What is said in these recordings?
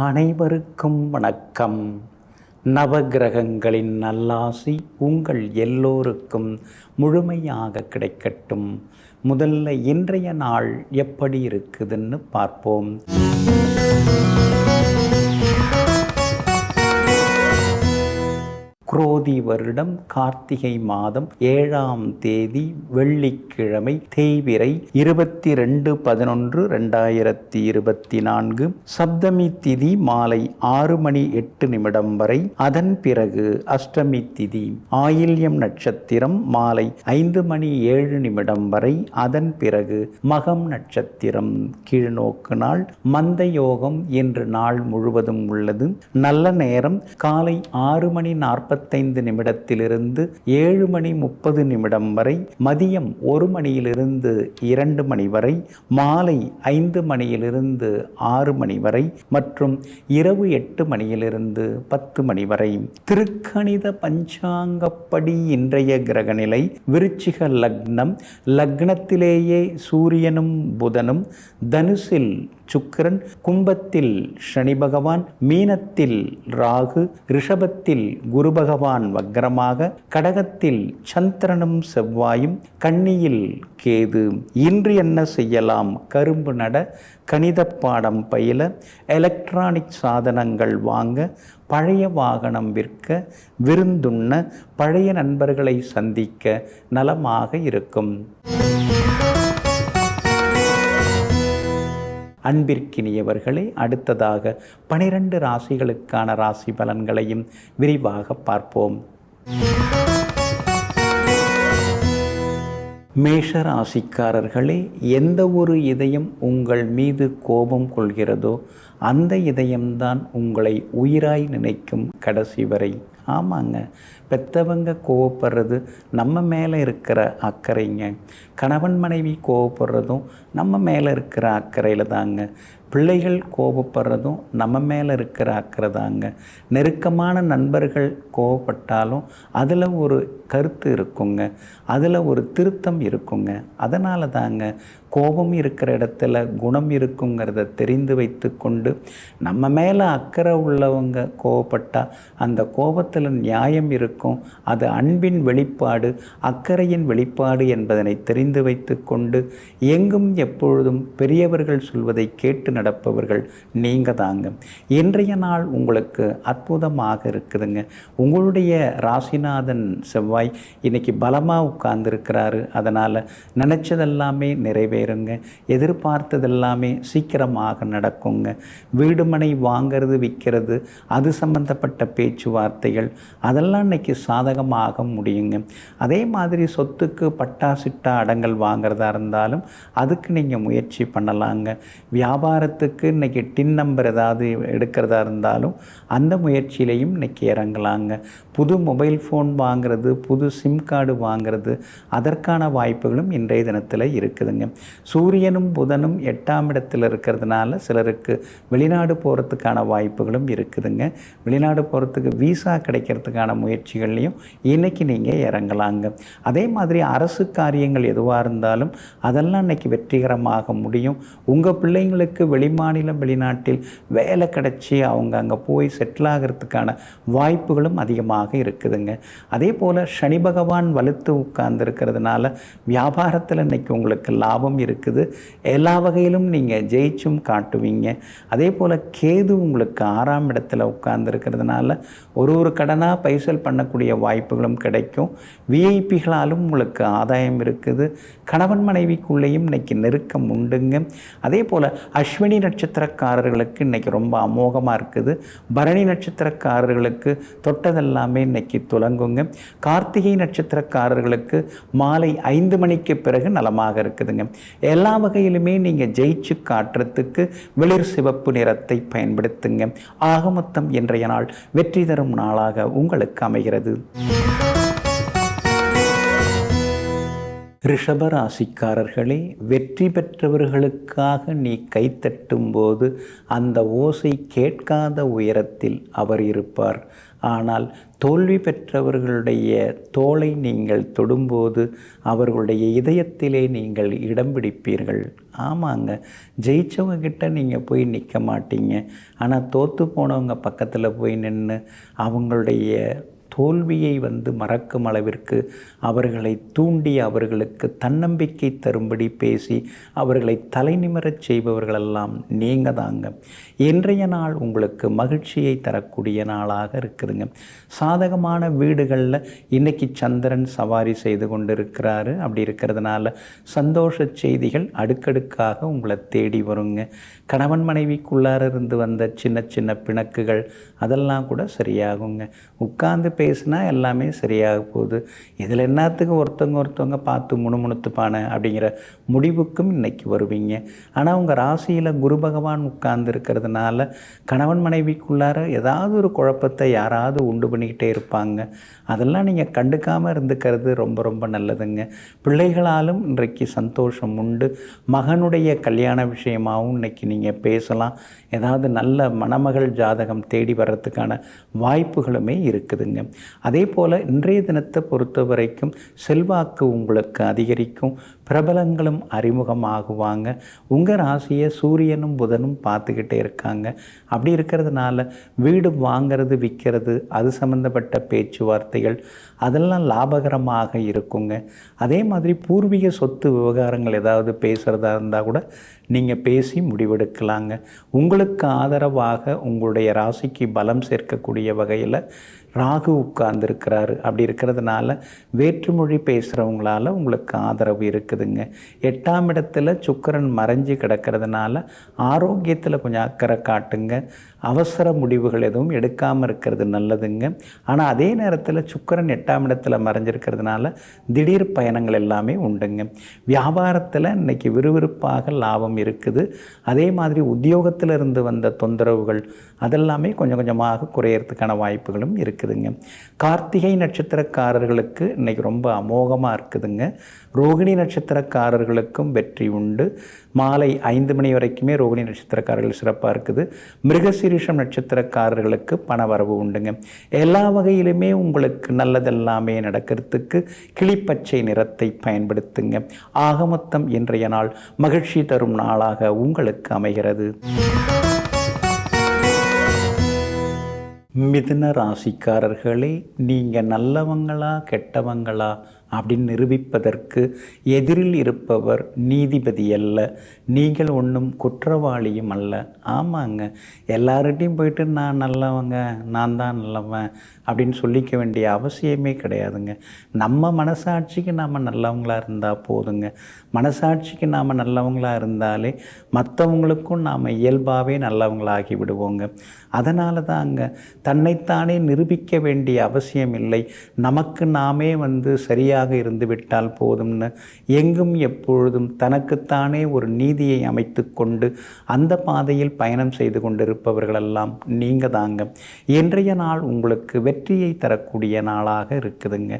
அனைவருக்கும் வணக்கம். நவகிரகங்களின் நல்லாசி உங்கள் எல்லோருக்கும் முழுமையாக கிடைக்கட்டும். முதல்ல இன்றைய நாள் எப்படி இருக்குதுன்னு பார்ப்போம். குரோதி வருடம் கார்த்திகை மாதம் 7ஆம் தேதி வெள்ளிக்கிழமை, தேய்பிறை 22/11/2024. சப்தமி திதி மாலை 6:08 வரை. அதன் பிறகு அஷ்டமி திதி. ஆயில்யம் நட்சத்திரம் மாலை 5:07 வரை. அதன் பிறகு மகம் நட்சத்திரம். கீழ்நோக்கு நாள். மந்த யோகம் இன்று நாள் முழுவதும் உள்ளது. நல்ல நேரம் காலை 6:45 நிமிடத்திலிருந்து 7:30 வரை. மதியம் 1 மணியிலிருந்து 2 மணி வரை. மாலை 5 மணியிலிருந்து 6 மணி வரை மற்றும் இரவு 8 மணியிலிருந்து 10 மணி வரை. திருக்கணித பஞ்சாங்கப்படி இன்றைய கிரகநிலை விருச்சிக லக்னம். லக்னத்திலேயே சூரியனும் புதனும், தனுசில் சுக்கிரன், கும்பத்தில் சனி பகவான், மீனத்தில் ராகு, ரிஷபத்தில் குரு பகவான் வக்ரமாக, கடகத்தில் சந்திரனும் செவ்வாயும், கன்னியில் கேது. இன்று என்ன செய்யலாம்? கரும்பு நட, கணித பாடம் பயில, எலக்ட்ரானிக் சாதனங்கள் வாங்க, பழைய வாகனம் விற்க, விருந்துண்ண, பழைய நண்பர்களை சந்திக்க நலமாக இருக்கும். அன்பிற்கினியவர்களே, அடுத்ததாக 12 ராசிகளுக்கான ராசி பலன்களையும் விரிவாக பார்ப்போம். மேஷ ராசிக்காரர்களே, எந்த ஒரு இதயம் உங்கள் மீது கோபம் கொள்கிறதோ அந்த இதயம்தான் உங்களை உயிராய் நினைக்கும் கடைசி வரை. ஆமாங்க, பெற்றவங்க கோவப்படுறது நம்ம மேலே இருக்கிற அக்கறைங்க. கணவன் மனைவி கோவப்படுறதும் நம்ம மேலே இருக்கிற அக்கறையில் தாங்க. பிள்ளைகள் கோபப்படுறதும் நம்ம மேலே இருக்கிற அக்கறை தாங்க. நெருக்கமான நண்பர்கள் கோபப்பட்டாலும் அதில் ஒரு கருத்து இருக்குங்க, அதில் ஒரு திருத்தம் இருக்குங்க. அதனால தாங்க கோபம் இருக்கிற இடத்துல குணம் இருக்குங்கிறத தெரிந்து வைத்து கொண்டு நம்ம மேலே அக்கறை உள்ளவங்க கோபப்பட்டால் அந்த கோபத்தில் நியாயம் இருக்கும். அது அன்பின் வெளிப்பாடு, அக்கறையின் வெளிப்பாடு என்பதனை தெரிந்து வைத்து கொண்டு எங்கும் எப்பொழுதும் பெரியவர்கள் சொல்வதை கேட்டு நடப்பவர்கள் நீங்கள் தாங்க. இன்றைய நாள் உங்களுக்கு அற்புதமாக இருக்குதுங்க. உங்களுடைய ராசிநாதன் செவ்வாய் இன்னைக்கு பலமாக உட்கார்ந்துருக்கிறாரு. அதனால் நினச்சதெல்லாமே நிறைவேறுங்க. எதிர்பார்த்ததெல்லாமே சீக்கிரமாக நடக்குங்க. வீடு மனை வாங்கிறது விற்கிறது அது சம்பந்தப்பட்ட பேச்சுவார்த்தைகள் அதெல்லாம் இன்னைக்கு சாதகமாக முடியுங்க. அதே மாதிரி சொத்துக்கு பட்டா சிட்டா அடங்கல் வாங்கிறதா இருந்தாலும் அதுக்கு நீங்கள் முயற்சி பண்ணலாங்க. வியாபாரத்துக்கு இன்னைக்கு டின் நம்பர் ஏதாவது எடுக்கிறதா இருந்தாலும் அந்த முயற்சியிலையும் இன்னைக்கு இறங்கலாங்க. புது மொபைல் ஃபோன் வாங்கிறது, புது சிம் கார்டு வாங்கிறது அதற்கான வாய்ப்புகளும் இன்றைய தினத்தில் இருக்குதுங்க. சூரியனும் புதனும் 8ஆம் இடத்தில் இருக்கிறதுனால சிலருக்கு வெளிநாடு போகிறதுக்கான வாய்ப்புகளும் இருக்குதுங்க. வெளிநாடு போகிறதுக்கு விசா கிடைக்கிறதுக்கான முயற்சிகள்லையும் இன்றைக்கி நீங்கள் இறங்கலாங்க. அதே மாதிரி அரசு காரியங்கள் எதுவாக இருந்தாலும் அதெல்லாம் இன்றைக்கி வெற்றிகரமாக முடியும். உங்கள் பிள்ளைங்களுக்கு வெளிமாநிலம் வெளிநாட்டில் வேலை கிடைச்சி அவங்க அங்கே போய் செட்டில் ஆகிறதுக்கான வாய்ப்புகளும் அதிகமாக இருக்குதுங்க. அதே போல் சனி பகவான் வலுத்து உட்கார்ந்து இருக்கிறதுனால வியாபாரத்தில் இன்றைக்கி உங்களுக்கு லாபம் இருக்குது. எல்லா வகையிலும் நீங்கள் ஜெயிச்சும் காட்டுவீங்க. அதே போல் கேது உங்களுக்கு 6ஆம் இடத்துல உட்கார்ந்துருக்கிறதுனால ஒரு கடனாக பைசல் பண்ணக்கூடிய வாய்ப்புகளும் கிடைக்கும். விஐபிகளாலும் உங்களுக்கு ஆதாயம் இருக்குது. கணவன் மனைவிக்குள்ளேயும் இன்னைக்கு நெருக்கம் உண்டுங்க. அதே போல் அஸ்வினி நட்சத்திரக்காரர்களுக்கு இன்னைக்கு ரொம்ப அமோகமாக இருக்குது. பரணி நட்சத்திரக்காரர்களுக்கு தொட்டதெல்லாமே இன்னைக்கு துலங்குங்க. கார்த்திகை நட்சத்திரக்காரர்களுக்கு மாலை 5 மணிக்கு பிறகு நலமாக இருக்குதுங்க. எல்லா வகையிலுமே நீங்கள் ஜெயிச்சு காட்டுறதுக்கு வெளிர் சிவப்பு நிறத்தை பயன்படுத்துங்க. ஆக மொத்தம் இன்றைய நாள் வெற்றி தரும் நாளாக உங்களுக்கு அமைகிறது. ரிஷப ராசிக்காரர்களே, வெற்றி பெற்றவர்களுக்காக நீ கைத்தட்டும் போது அந்த ஓசை கேட்காத உயரத்தில் அவர் இருப்பார். ஆனால் தோல்வி பெற்றவர்களுடைய தோளை நீங்கள் தொடும்போது அவர்களுடைய இதயத்திலே நீங்கள் இடம் பிடிப்பீர்கள். ஆமாங்க, ஜெயித்தவங்க கிட்ட நீங்கள் போய் நிற்க மாட்டீங்க. ஆனால் தோற்று போனவங்க பக்கத்தில் போய் நின்று அவங்களுடைய தோல்வியை மறக்கும் அளவிற்கு அவர்களை தூண்டி அவர்களுக்கு தன்னம்பிக்கை தரும்படி பேசி அவர்களை தலைநிமிரச் செய்பவர்களெல்லாம் நீங்கள் தாங்க. இன்றைய நாள் உங்களுக்கு மகிழ்ச்சியை தரக்கூடிய நாளாக இருக்குதுங்க. சாதகமான வீடுகளில் இன்றைக்கி சந்திரன் சவாரி செய்து கொண்டு இருக்கிறாரு. அப்படி இருக்கிறதுனால சந்தோஷ செய்திகள் அடுக்கடுக்காக உங்களை தேடி வருங்க. கணவன் மனைவிக்குள்ளார இருந்து வந்த சின்ன சின்ன பிணக்குகள் அதெல்லாம் கூட சரியாகுங்க. உட்கார்ந்து பேசினா எல்லாமே சரியாக போகுது. இதில் என்னத்துக்கு ஒருத்தவங்க பார்த்து முணுமுணுத்துப்பான அப்படிங்கிற முடிவுக்கும் இன்றைக்கி வருவீங்க. ஆனால் உங்கள் ராசியில் குரு பகவான் உட்கார்ந்து இருக்கிறதுனால கணவன் மனைவிக்குள்ளார ஏதாவது ஒரு குழப்பத்தை யாராவது உண்டு பண்ணிக்கிட்டே இருப்பாங்க. அதெல்லாம் நீங்கள் கண்டுக்காமல் இருந்துக்கிறது ரொம்ப ரொம்ப நல்லதுங்க. பிள்ளைகளாலும் இன்றைக்கு சந்தோஷம் உண்டு. மகனுடைய கல்யாண விஷயமாகவும் இன்றைக்கி நீங்கள் பேசலாம். ஏதாவது நல்ல மணமகள் ஜாதகம் தேடி வர்றதுக்கான வாய்ப்புகளுமே இருக்குதுங்க. அதே போல் இன்றைய தினத்தை பொறுத்த வரைக்கும் செல்வாக்கு உங்களுக்கு அதிகரிக்கும். பிரபலங்களும் அறிமுகமாகுவாங்க. உங்கள் ராசியை சூரியனும் புதனும் பார்த்துக்கிட்டே இருக்காங்க. அப்படி இருக்கிறதுனால வீடு வாங்கிறது விற்கிறது அது சம்மந்தப்பட்ட பேச்சுவார்த்தைகள் அதெல்லாம் லாபகரமாக இருக்குங்க. அதே மாதிரி பூர்வீக சொத்து விவகாரங்கள் ஏதாவது பேசுகிறதா இருந்தால் கூட நீங்கள் பேசி முடிவெடுக்கலாங்க. உங்களுக்கு ஆதரவாக உங்களுடைய ராசிக்கு பலம் சேர்க்கக்கூடிய வகையில் ராகு உட்கார்ந்துருக்கிறாரு. அப்படி இருக்கிறதுனால வேற்றுமொழி பேசுகிறவங்களால உங்களுக்கு ஆதரவு இருக்குதுங்க. 8ஆம் இடத்துல சுக்கிரன் மறைஞ்சு கிடக்கிறதுனால ஆரோக்கியத்தில் கொஞ்சம் அக்கறை காட்டுங்க. அவசர முடிவுகள் எதுவும் எடுக்காமல் இருக்கிறது நல்லதுங்க. ஆனால் அதே நேரத்தில் சுக்கிரன் 8ஆம் இடத்துல மறைஞ்சிருக்கிறதுனால திடீர் பயணங்கள் எல்லாமே உண்டுங்க. வியாபாரத்தில் இன்றைக்கி விறுவிறுப்பாக லாபம் இருக்குது. அதே மாதிரி உத்தியோகத்தில் இருந்து வந்த தொந்தரவுகள் அதெல்லாமே கொஞ்சம் கொஞ்சமாக குறையறதுக்கான வாய்ப்புகளும் இருக்குதுங்க. கார்த்திகை நட்சத்திரக்காரர்களுக்கு இன்றைக்கி ரொம்ப அமோகமாக இருக்குதுங்க. ரோகிணி நட்சத்திரக்காரர்களுக்கும் வெற்றி உண்டு. மாலை 5 மணி வரைக்குமே ரோகிணி நட்சத்திரக்காரர்கள் சிறப்பாக இருக்குது. மிருகசீரிஷம் நட்சத்திரக்காரர்களுக்கு பணவரவு உண்டுங்க. எல்லா வகையிலுமே உங்களுக்கு நல்லதெல்லாமே நடக்கிறதுக்கு கிளிப்பச்சை நிறத்தை பயன்படுத்துங்க. ஆக மொத்தம் இன்றைய நாள் மகிழ்ச்சி தரும் நாளாக உங்களுக்கு அமைகிறது. மிதுன ராசிக்காரர்களே, நீங்கள் நல்லவங்களா கெட்டவங்களா அப்படின்னு நிரூபிப்பதற்கு எதிரில் இருப்பவர் நீதிபதி அல்ல. நீங்கள் ஒன்றும் குற்றவாளியும் அல்ல. ஆமாங்க, எல்லார்கிட்டையும் போயிட்டு நான் நல்லவங்க நான் தான் நல்லவன் அப்படின்னு சொல்லிக்க வேண்டிய அவசியமே கிடையாதுங்க. நம்ம மனசாட்சிக்கு நாம் நல்லவங்களாக இருந்தால் போதுங்க. மனசாட்சிக்கு நாம் நல்லவங்களாக இருந்தாலே மற்றவங்களுக்கும் நாம் இயல்பாகவே நல்லவங்களாகி விடுவோங்க. அதனால தாங்க தன்னைத்தானே நிரூபிக்க வேண்டிய அவசியம் இல்லை. நமக்கு நாமே சரியாக இருந்து விட்டால் போதும்னு எங்கும் எப்பொழுதும் தனக்குத்தானே ஒரு நீதியை அமைத்து கொண்டு அந்த பாதையில் பயணம் செய்து கொண்டிருப்பவர்களெல்லாம் நீங்கள் தாங்க. இன்றைய நாள் உங்களுக்கு வெற்றியை தரக்கூடிய நாளாக இருக்குதுங்க.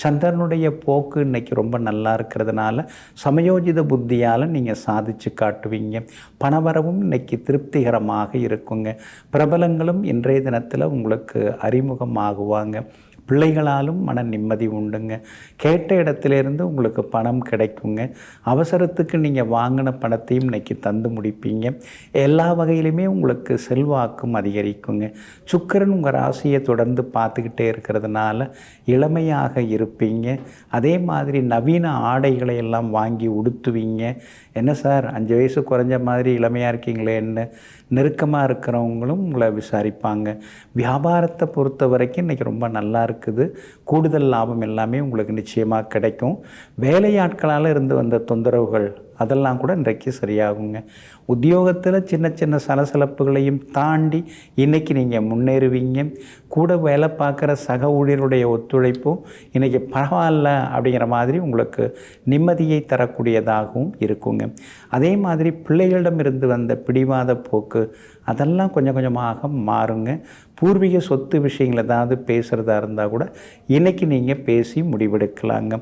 சந்திரனுடைய போக்கு இன்னைக்கு ரொம்ப நல்லா இருக்கிறதுனால சமயோஜித புத்தியால் நீங்கள் சாதிச்சு காட்டுவீங்க. பணவரவும் இன்னைக்கு திருப்திகரமாக இருக்குங்க. பிரபலங்களும் இன்றைய தினத்தில் உங்களுக்கு அறிமுகமாகுவாங்க. பிள்ளைகளாலும் மன நிம்மதி உண்டுங்க. கேட்ட இடத்துலேருந்து உங்களுக்கு பணம் கிடைக்குங்க. அவசரத்துக்கு நீங்கள் வாங்கின பணத்தையும் இன்றைக்கி தந்து முடிப்பீங்க. எல்லா வகையிலுமே உங்களுக்கு செல்வாக்கும் அதிகரிக்குங்க. சுக்கிரன் உங்கள் ராசியை தொடர்ந்து பார்த்துக்கிட்டே இருக்கிறதுனால இளமையாக இருப்பீங்க. அதே மாதிரி நவீன ஆடைகளை எல்லாம் வாங்கி உடுத்துவீங்க. என்ன சார் 5 வயசு குறைஞ்ச மாதிரி இளமையாக இருக்கீங்களேன்னு நெருக்கமாக இருக்கிறவங்களும் உங்களை விசாரிப்பாங்க. வியாபாரத்தை பொறுத்த வரைக்கும் இன்றைக்கி ரொம்ப நல்லா இருக்குது. கூடுதல் லாபம் எல்லாமே உங்களுக்கு நிச்சயமாக கிடைக்கும். வேலையாட்களால் இருந்து வந்த தொந்தரவுகள் அதெல்லாம் கூட இன்றைக்கு சரியாகுங்க. உத்தியோகத்தில் சின்ன சின்ன சலசலப்புகளையும் தாண்டி இன்றைக்கி நீங்கள் முன்னேறுவீங்க. கூட வேலை பார்க்குற சக ஊழியருடைய ஒத்துழைப்பும் இன்றைக்கி பரவாயில்ல அப்படிங்கிற மாதிரி உங்களுக்கு நிம்மதியை தரக்கூடியதாகவும் இருக்குங்க. அதே மாதிரி பிள்ளைகளிடமிருந்து வந்த பிடிவாத போக்கு அதெல்லாம் கொஞ்சம் கொஞ்சமாக மாறுங்க. பூர்வீக சொத்து விஷயங்கள் ஏதாவது பேசுகிறதா இருந்தால் கூட இன்றைக்கி நீங்கள் பேசி முடிவெடுக்கலாங்க.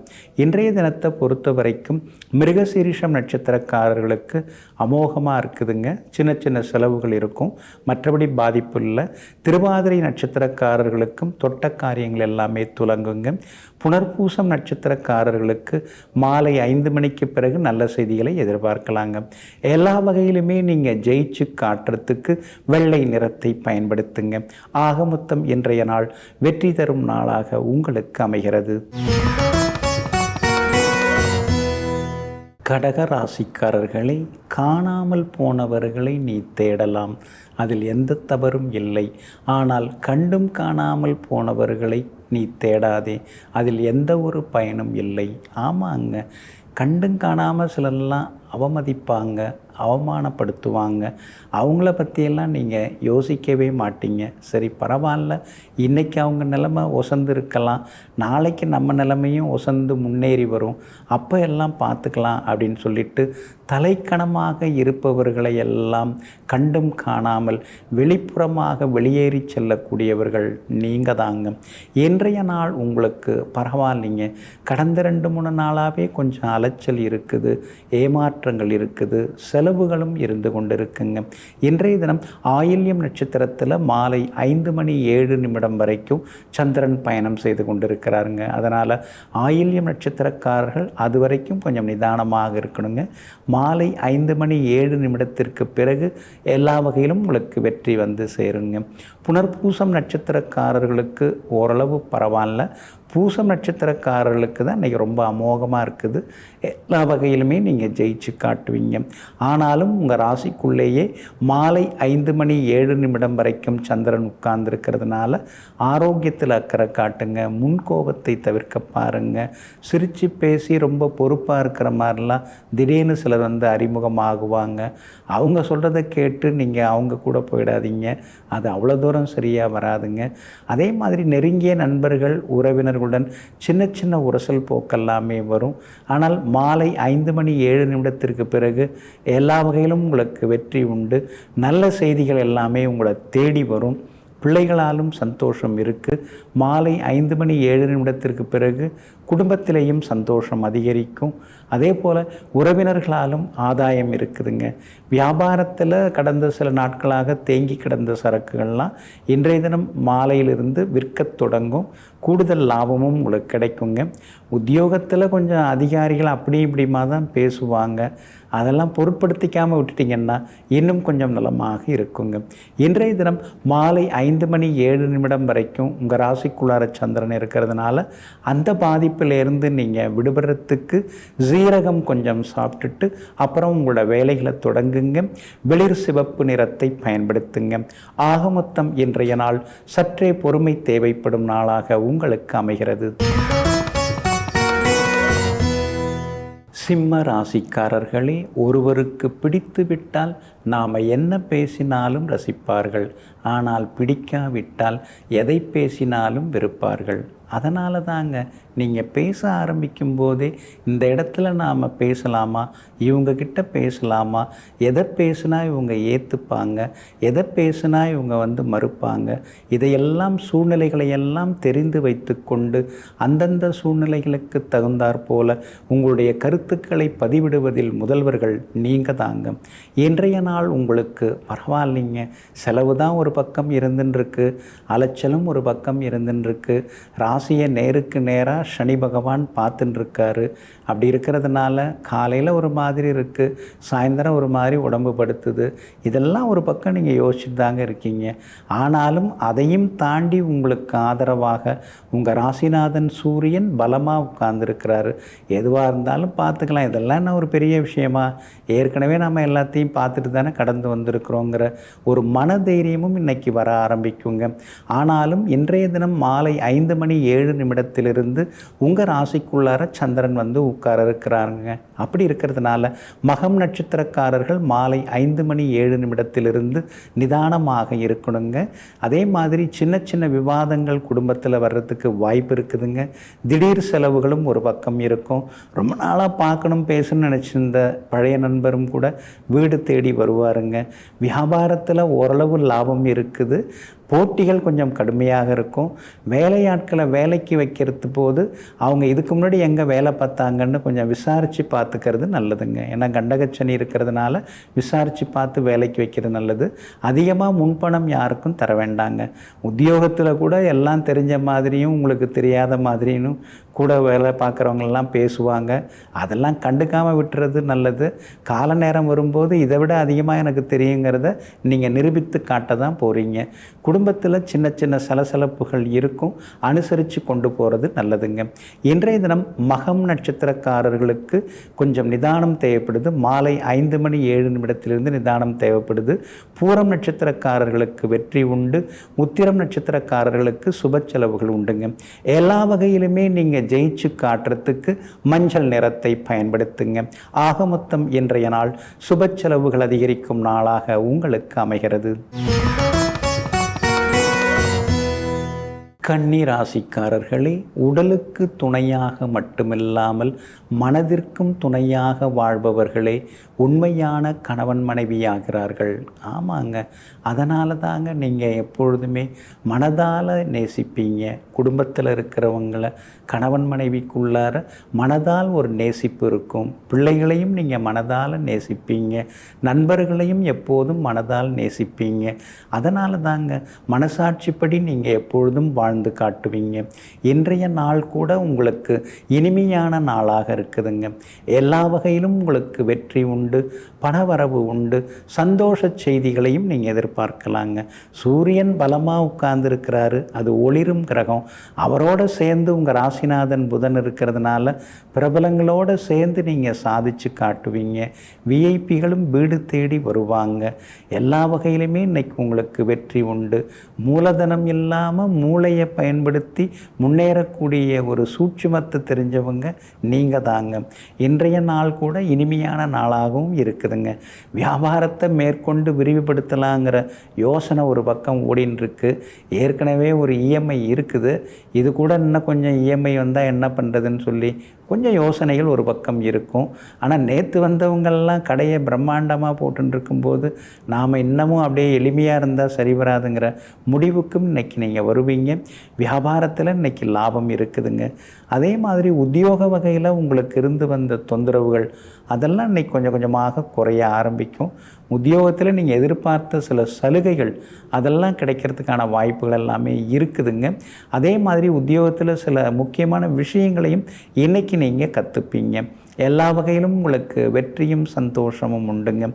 இன்றைய தினத்தை பொறுத்த வரைக்கும் மிருகசீரிஷம் நட்சத்திரக்காரர்களுக்கு அமோகமாக இருக்குதுங்க. சின்ன சின்ன செலவுகள் இருக்கும், மற்றபடி பாதிப்பு இல்லை. திருவாதிரை நட்சத்திரக்காரர்களுக்கும் தொட்ட காரியங்கள் எல்லாமே துலங்குங்க. புனர்பூசம் நட்சத்திரக்காரர்களுக்கு மாலை 5 மணிக்கு பிறகு நல்ல செய்திகளை எதிர்பார்க்கலாங்க. எல்லா வகையிலுமே நீங்கள் ஜெயிச்சு காட்டுறதுக்கு வெள்ளை நிறத்தை பயன்படுத்துங்க. ஆக மொத்தம் இன்றைய நாள் வெற்றி தரும் நாளாக உங்களுக்கு அமைகிறது. கடக ராசிக்காரர்களை, காணாமல் போனவர்களை நீ தேடலாம், அதில் எந்த தவறும் இல்லை. ஆனால் கண்டும் காணாமல் போனவர்களை நீ தேடாதே, அதில் எந்த ஒரு பயனும் இல்லை. ஆமாங்க, கண்டும் காணாமல் சிலர்லாம் அவமதிப்பாங்க, அவமானப்படுத்துவாங்க. அவங்கள பற்றியெல்லாம் நீங்கள் யோசிக்கவே மாட்டீங்க. சரி பரவாயில்ல, இன்றைக்கி அவங்க நிலைமை ஒசந்து இருக்கலாம், நாளைக்கு நம்ம நிலைமையும் ஒசந்து முன்னேறி வரும், அப்போ எல்லாம் பார்த்துக்கலாம் அப்படின்னு சொல்லிட்டு தலைக்கணமாக இருப்பவர்களை எல்லாம் கண்டும் காணாமல் வெளிப்புறமாக வெளியேறி செல்லக்கூடியவர்கள் நீங்கள் தாங்க. இன்றைய நாள் உங்களுக்கு பரவாயில்லைங்க. கடந்த 2-3 நாளாகவே கொஞ்சம் அலைச்சல் இருக்குது, ஏமாற்றங்கள் இருக்குது, செலவுகளும் இருந்து கொண்டு இருக்குங்க. இன்றைய தினம் ஆயில்யம் நட்சத்திரத்தில் மாலை 5 மணி 7 நிமிடம் வரைக்கும் சந்திரன் பயணம் செய்து கொண்டிருக்கிறாருங்க. அதனால் ஆயில்யம் நட்சத்திரக்காரர்கள் அது வரைக்கும் கொஞ்சம் நிதானமாக இருக்கணுங்க. மாலை 5 மணி 7 நிமிடத்திற்கு பிறகு எல்லா வகையிலும் உங்களுக்கு வெற்றி வந்து சேருங்க. புனர்பூசம் நட்சத்திரக்காரர்களுக்கு ஓரளவு பரவாயில்ல. பூசம் நட்சத்திரக்காரர்களுக்கு தான் இன்றைக்கி ரொம்ப அமோகமாக இருக்குது. எல்லா வகையிலுமே நீங்கள் ஜெயிச்சு காட்டுவீங்க. ஆனாலும் உங்கள் ராசிக்குள்ளேயே மாலை 5 மணி 7 நிமிடம் வரைக்கும் சந்திரன் உட்கார்ந்துருக்கிறதுனால ஆரோக்கியத்தில் அக்கறை காட்டுங்க. முன்கோபத்தை தவிர்க்க பாருங்கள். சிரித்து பேசி ரொம்ப பொறுப்பாக இருக்கிற மாதிரிலாம் திடீர்னு சிலர் வந்து அறிமுகமாகுவாங்க. அவங்க சொல்கிறத கேட்டு நீங்கள் அவங்க கூட போயிடாதீங்க, அது அவ்வளோ தூரம் சரியாக வராதுங்க. அதே மாதிரி நெருங்கிய நண்பர்கள், உறவினர்களுடன் சின்ன சின்ன உரசல் போக்கெல்லாமே வரும். ஆனால் மாலை 5 மணி 7 நிமிடத்திற்கு பிறகு எல்லா வகையிலும் உங்களுக்கு வெற்றி உண்டு. நல்ல செய்திகள் எல்லாமே உங்களை தேடி வரும். பிள்ளைகளாலும் சந்தோஷம் இருக்குது. மாலை 5 மணி 7 நிமிடத்திற்கு பிறகு குடும்பத்திலேயும் சந்தோஷம் அதிகரிக்கும். அதே போல் உறவினர்களாலும் ஆதாயம் இருக்குதுங்க. வியாபாரத்தில் கடந்த சில நாட்களாக தேங்கி கிடந்த சரக்குகள்லாம் இன்றைய தினம் மாலையிலிருந்து விற்கத் தொடங்கும். கூடுதல் லாபமும் உங்களுக்கு கிடைக்குங்க. உத்தியோகத்தில் கொஞ்சம் அதிகாரிகள் அப்படி இப்படிமா தான் பேசுவாங்க, அதெல்லாம் பொருட்படுத்திக்காமல் விட்டுட்டிங்கன்னா இன்னும் கொஞ்சம் நலமாக இருக்குங்க. இன்றைய தினம் மாலை 5 மணி 7 நிமிடம் வரைக்கும் உங்கள் ராசிக்குள்ளார சந்திரன் இருக்கிறதுனால அந்த பாதிப்பிலேருந்து நீங்கள் விடுபடுறதுக்கு சீரகம் கொஞ்சம் சாப்பிட்டுட்டு அப்புறம் உங்களோட வேலைகளை தொடங்குங்க. வெளிர் சிவப்பு நிறத்தை பயன்படுத்துங்க. ஆக மொத்தம் இன்றைய நாள் சற்றே பொறுமை தேவைப்படும் நாளாக உங்களுக்கு அமைகிறது. சிம்ம ராசிக்காரர்களே, ஒருவருக்கு பிடித்து விட்டால் நாம் என்ன பேசினாலும் ரசிப்பார்கள், ஆனால் பிடிக்காவிட்டால் எதை பேசினாலும் வெறுப்பார்கள். அதனால தாங்க நீங்கள் பேச ஆரம்பிக்கும் போதே இந்த இடத்துல நாம் பேசலாமா, இவங்கக்கிட்ட பேசலாமா, எதை பேசுனா இவங்க ஏற்றுப்பாங்க, எதை பேசுனா இவங்க வந்து மறுப்பாங்க, இதையெல்லாம் சூழ்நிலைகளையெல்லாம் தெரிந்து வைத்து கொண்டு அந்தந்த சூழ்நிலைகளுக்கு தகுந்தாற் போல உங்களுடைய கருத்துக்களை பதிவிடுவதில் முதல்வர்கள் நீங்கள் தாங்க. இன்றைய நாள் உங்களுக்கு பரவாயில்லைங்க. செலவு தான் ஒரு பக்கம் இருந்துருக்கு, அலைச்சலும் ஒரு பக்கம் இருந்துருக்கு. ராசியை நேருக்கு நேராக சனி பகவான் பார்த்துட்டுருக்காரு. அப்படி இருக்கிறதுனால காலையில் ஒரு மாதிரி இருக்குது, சாயந்தரம் ஒரு மாதிரி உடம்பு படுத்துது. இதெல்லாம் ஒரு பக்கம் நீங்கள் யோசிச்சுட்டு தாங்க இருக்கீங்க. ஆனாலும் அதையும் தாண்டி உங்களுக்கு ஆதரவாக உங்கள் ராசிநாதன் சூரியன் பலமாக உட்கார்ந்துருக்கிறாரு. எதுவாக இருந்தாலும் பார்த்துக்கலாம், இதெல்லாம் என்ன ஒரு பெரிய விஷயமா, ஏற்கனவே நம்ம எல்லாத்தையும் பார்த்துட்டு தானே கடந்து வந்திருக்கிறோங்கிற ஒரு மன தைரியமும் இன்றைக்கி வர ஆரம்பிக்குங்க. ஆனாலும் இன்றைய தினம் மாலை 5 மணி 7 நிமிடத்திலிருந்து உங்கள் ராசிக்குள்ளார சந்திரன் வந்து உட்கார இருக்கிறாங்க. அப்படி இருக்கிறதுனால மகம் நட்சத்திரக்காரர்கள் மாலை 5 மணி 7 நிமிடத்திலிருந்து நிதானமாக இருக்கணுங்க. அதே மாதிரி சின்ன சின்ன விவாதங்கள் குடும்பத்தில் வர்றதுக்கு வாய்ப்பு இருக்குதுங்க. திடீர் செலவுகளும் ஒரு பக்கம் இருக்கும். ரொம்ப நாளாக பார்க்கணும் பேசணும்னு நினச்சிருந்த பழைய நண்பரும் கூட வீடு தேடி வருவாருங்க. வியாபாரத்தில் ஓரளவு லாபம் இருக்குது. போட்டிகள் கொஞ்சம் கடுமையாக இருக்கும். வேலையாட்களை வேலைக்கு வைக்கிறது போது அவங்க இதுக்கு முன்னாடி எங்கே வேலை பார்த்தாங்கன்னு கொஞ்சம் விசாரித்து பார்த்துக்கிறது நல்லதுங்க. ஏன்னா கண்டகச்சனி இருக்கிறதுனால விசாரித்து பார்த்து வேலைக்கு வைக்கிறது நல்லது. அதிகமாக முன்பணம் யாருக்கும் தர வேண்டாங்க. உத்தியோகத்தில் கூட எல்லாம் தெரிஞ்ச மாதிரியும் உங்களுக்கு தெரியாத மாதிரியும் கூட வேலை பார்க்குறவங்களெல்லாம் பேசுவாங்க. அதெல்லாம் கண்டுக்காமல் விட்டுறது நல்லது. கால நேரம் வரும்போது இதை விட அதிகமாக எனக்கு தெரியுங்கிறத நீங்கள் நிரூபித்து காட்ட தான் போகிறீங்க. குடும்பத்தில் சின்ன சின்ன சலசலப்புகள் இருக்கும். அனுசரித்து கொண்டு போகிறது நல்லதுங்க. இன்றைய தினம் மகம் நட்சத்திரக்காரர்களுக்கு கொஞ்சம் நிதானம் தேவைப்படுது. மாலை 5 மணி 7 நிமிடத்திலிருந்து நிதானம் தேவைப்படுது. பூரம் நட்சத்திரக்காரர்களுக்கு வெற்றி உண்டு. உத்திரம் நட்சத்திரக்காரர்களுக்கு சுப செலவுகள் உண்டுங்க. எல்லா வகையிலுமே நீங்கள் ஜெயிச்சு காட்டுறதுக்கு மஞ்சள் நிறத்தை பயன்படுத்துங்க. ஆக மொத்தம் இன்றைய நாள் சுப செலவுகள் அதிகரிக்கும் நாளாக உங்களுக்கு அமைகிறது. கன்னி ராசிக்காரர்களே, உடலுக்கு துணையாக மட்டுமில்லாமல் மனதிற்கும் துணையாக வாழ்பவர்களே உண்மையான கணவன் மனைவியாகிறார்கள். ஆமாங்க, அதனால தாங்க நீங்கள் எப்பொழுதுமே மனதால் நேசிப்பீங்க. குடும்பத்தில் இருக்கிறவங்களை கணவன் மனைவிக்குள்ளார மனதால் ஒரு நேசிப்பு இருக்கும். பிள்ளைகளையும் நீங்கள் மனதால் நேசிப்பீங்க. நண்பர்களையும் எப்போதும் மனதால் நேசிப்பீங்க. அதனால தாங்க மனசாட்சிப்படி நீங்கள் எப்பொழுதும் வாழ்ந்து காட்டுவீங்க. இன்றைய நாள் கூட உங்களுக்கு இனிமையான நாளாக இருக்குதுங்க. எல்லா வகையிலும் உங்களுக்கு வெற்றி உண்டு, பணவரவு உண்டு, சந்தோஷ செய்திகளையும் நீங்கள் எதிர்பார்க்கலாங்க. சூரியன் பலமாக உட்கார்ந்துருக்கிறாரு. அது ஒளிரும் கிரகம். அவரோடு சேர்ந்து உங்கள் ராசிநாதன் புதன் இருக்கிறதுனால பிரபலங்களோடு சேர்ந்து நீங்கள் சாதிச்சு காட்டுவீங்க. விஐபிகளும் வீடு தேடி வருவாங்க. எல்லா வகையிலுமே இன்னைக்கு உங்களுக்கு வெற்றி உண்டு. மூலதனம் இல்லாமல் மூளையை பயன்படுத்தி முன்னேறக்கூடிய ஒரு சூட்சுமத்தை தெரிஞ்சவங்க நீங்கள் தாங்க. இன்றைய நாள் கூட இனிமையான நாளாகவும் இருக்குதுங்க. வியாபாரத்தை மேற்கொண்டு விரிவுபடுத்தலாங்கிற யோசனை ஒரு பக்கம் ஓடின்னு இருக்கு. ஏற்கனவே ஒரு இஎம்ஐ இருக்குது. இது கூட இன்னும் கொஞ்சம் இஎம்ஐ வந்தால் என்ன பண்ணுறதுன்னு சொல்லி கொஞ்சம் யோசனைகள் ஒரு பக்கம் இருக்கும். ஆனால் நேற்று வந்தவங்கள்லாம் கடையை பிரம்மாண்டமாக போட்டுருக்கும்போது நாம் இன்னமும் அப்படியே எளிமையாக இருந்தால் சரி வராதுங்கிற முடிவுக்கும் இன்றைக்கி நீங்கள் வருவீங்க. வியாபாரத்தில் இன்றைக்கி லாபம் இருக்குதுங்க. அதே மாதிரி உத்தியோக வகையில் உங்களுக்கு இருந்து வந்த தொந்தரவுகள் அதெல்லாம் இன்றைக்கி கொஞ்சம் கொஞ்சமாக குறைய ஆரம்பிக்கும். உத்தியோகத்தில் நீங்கள் எதிர்பார்த்த சில சலுகைகள் அதெல்லாம் கிடைக்கிறதுக்கான வாய்ப்புகள் எல்லாமே இருக்குதுங்க. அதே மாதிரி உத்தியோகத்தில் சில முக்கியமான விஷயங்களையும் இன்றைக்கி நீங்கள் கற்றுப்பீங்க. எல்லா வகையிலும் உங்களுக்கு வெற்றியும் சந்தோஷமும் உண்டுங்க.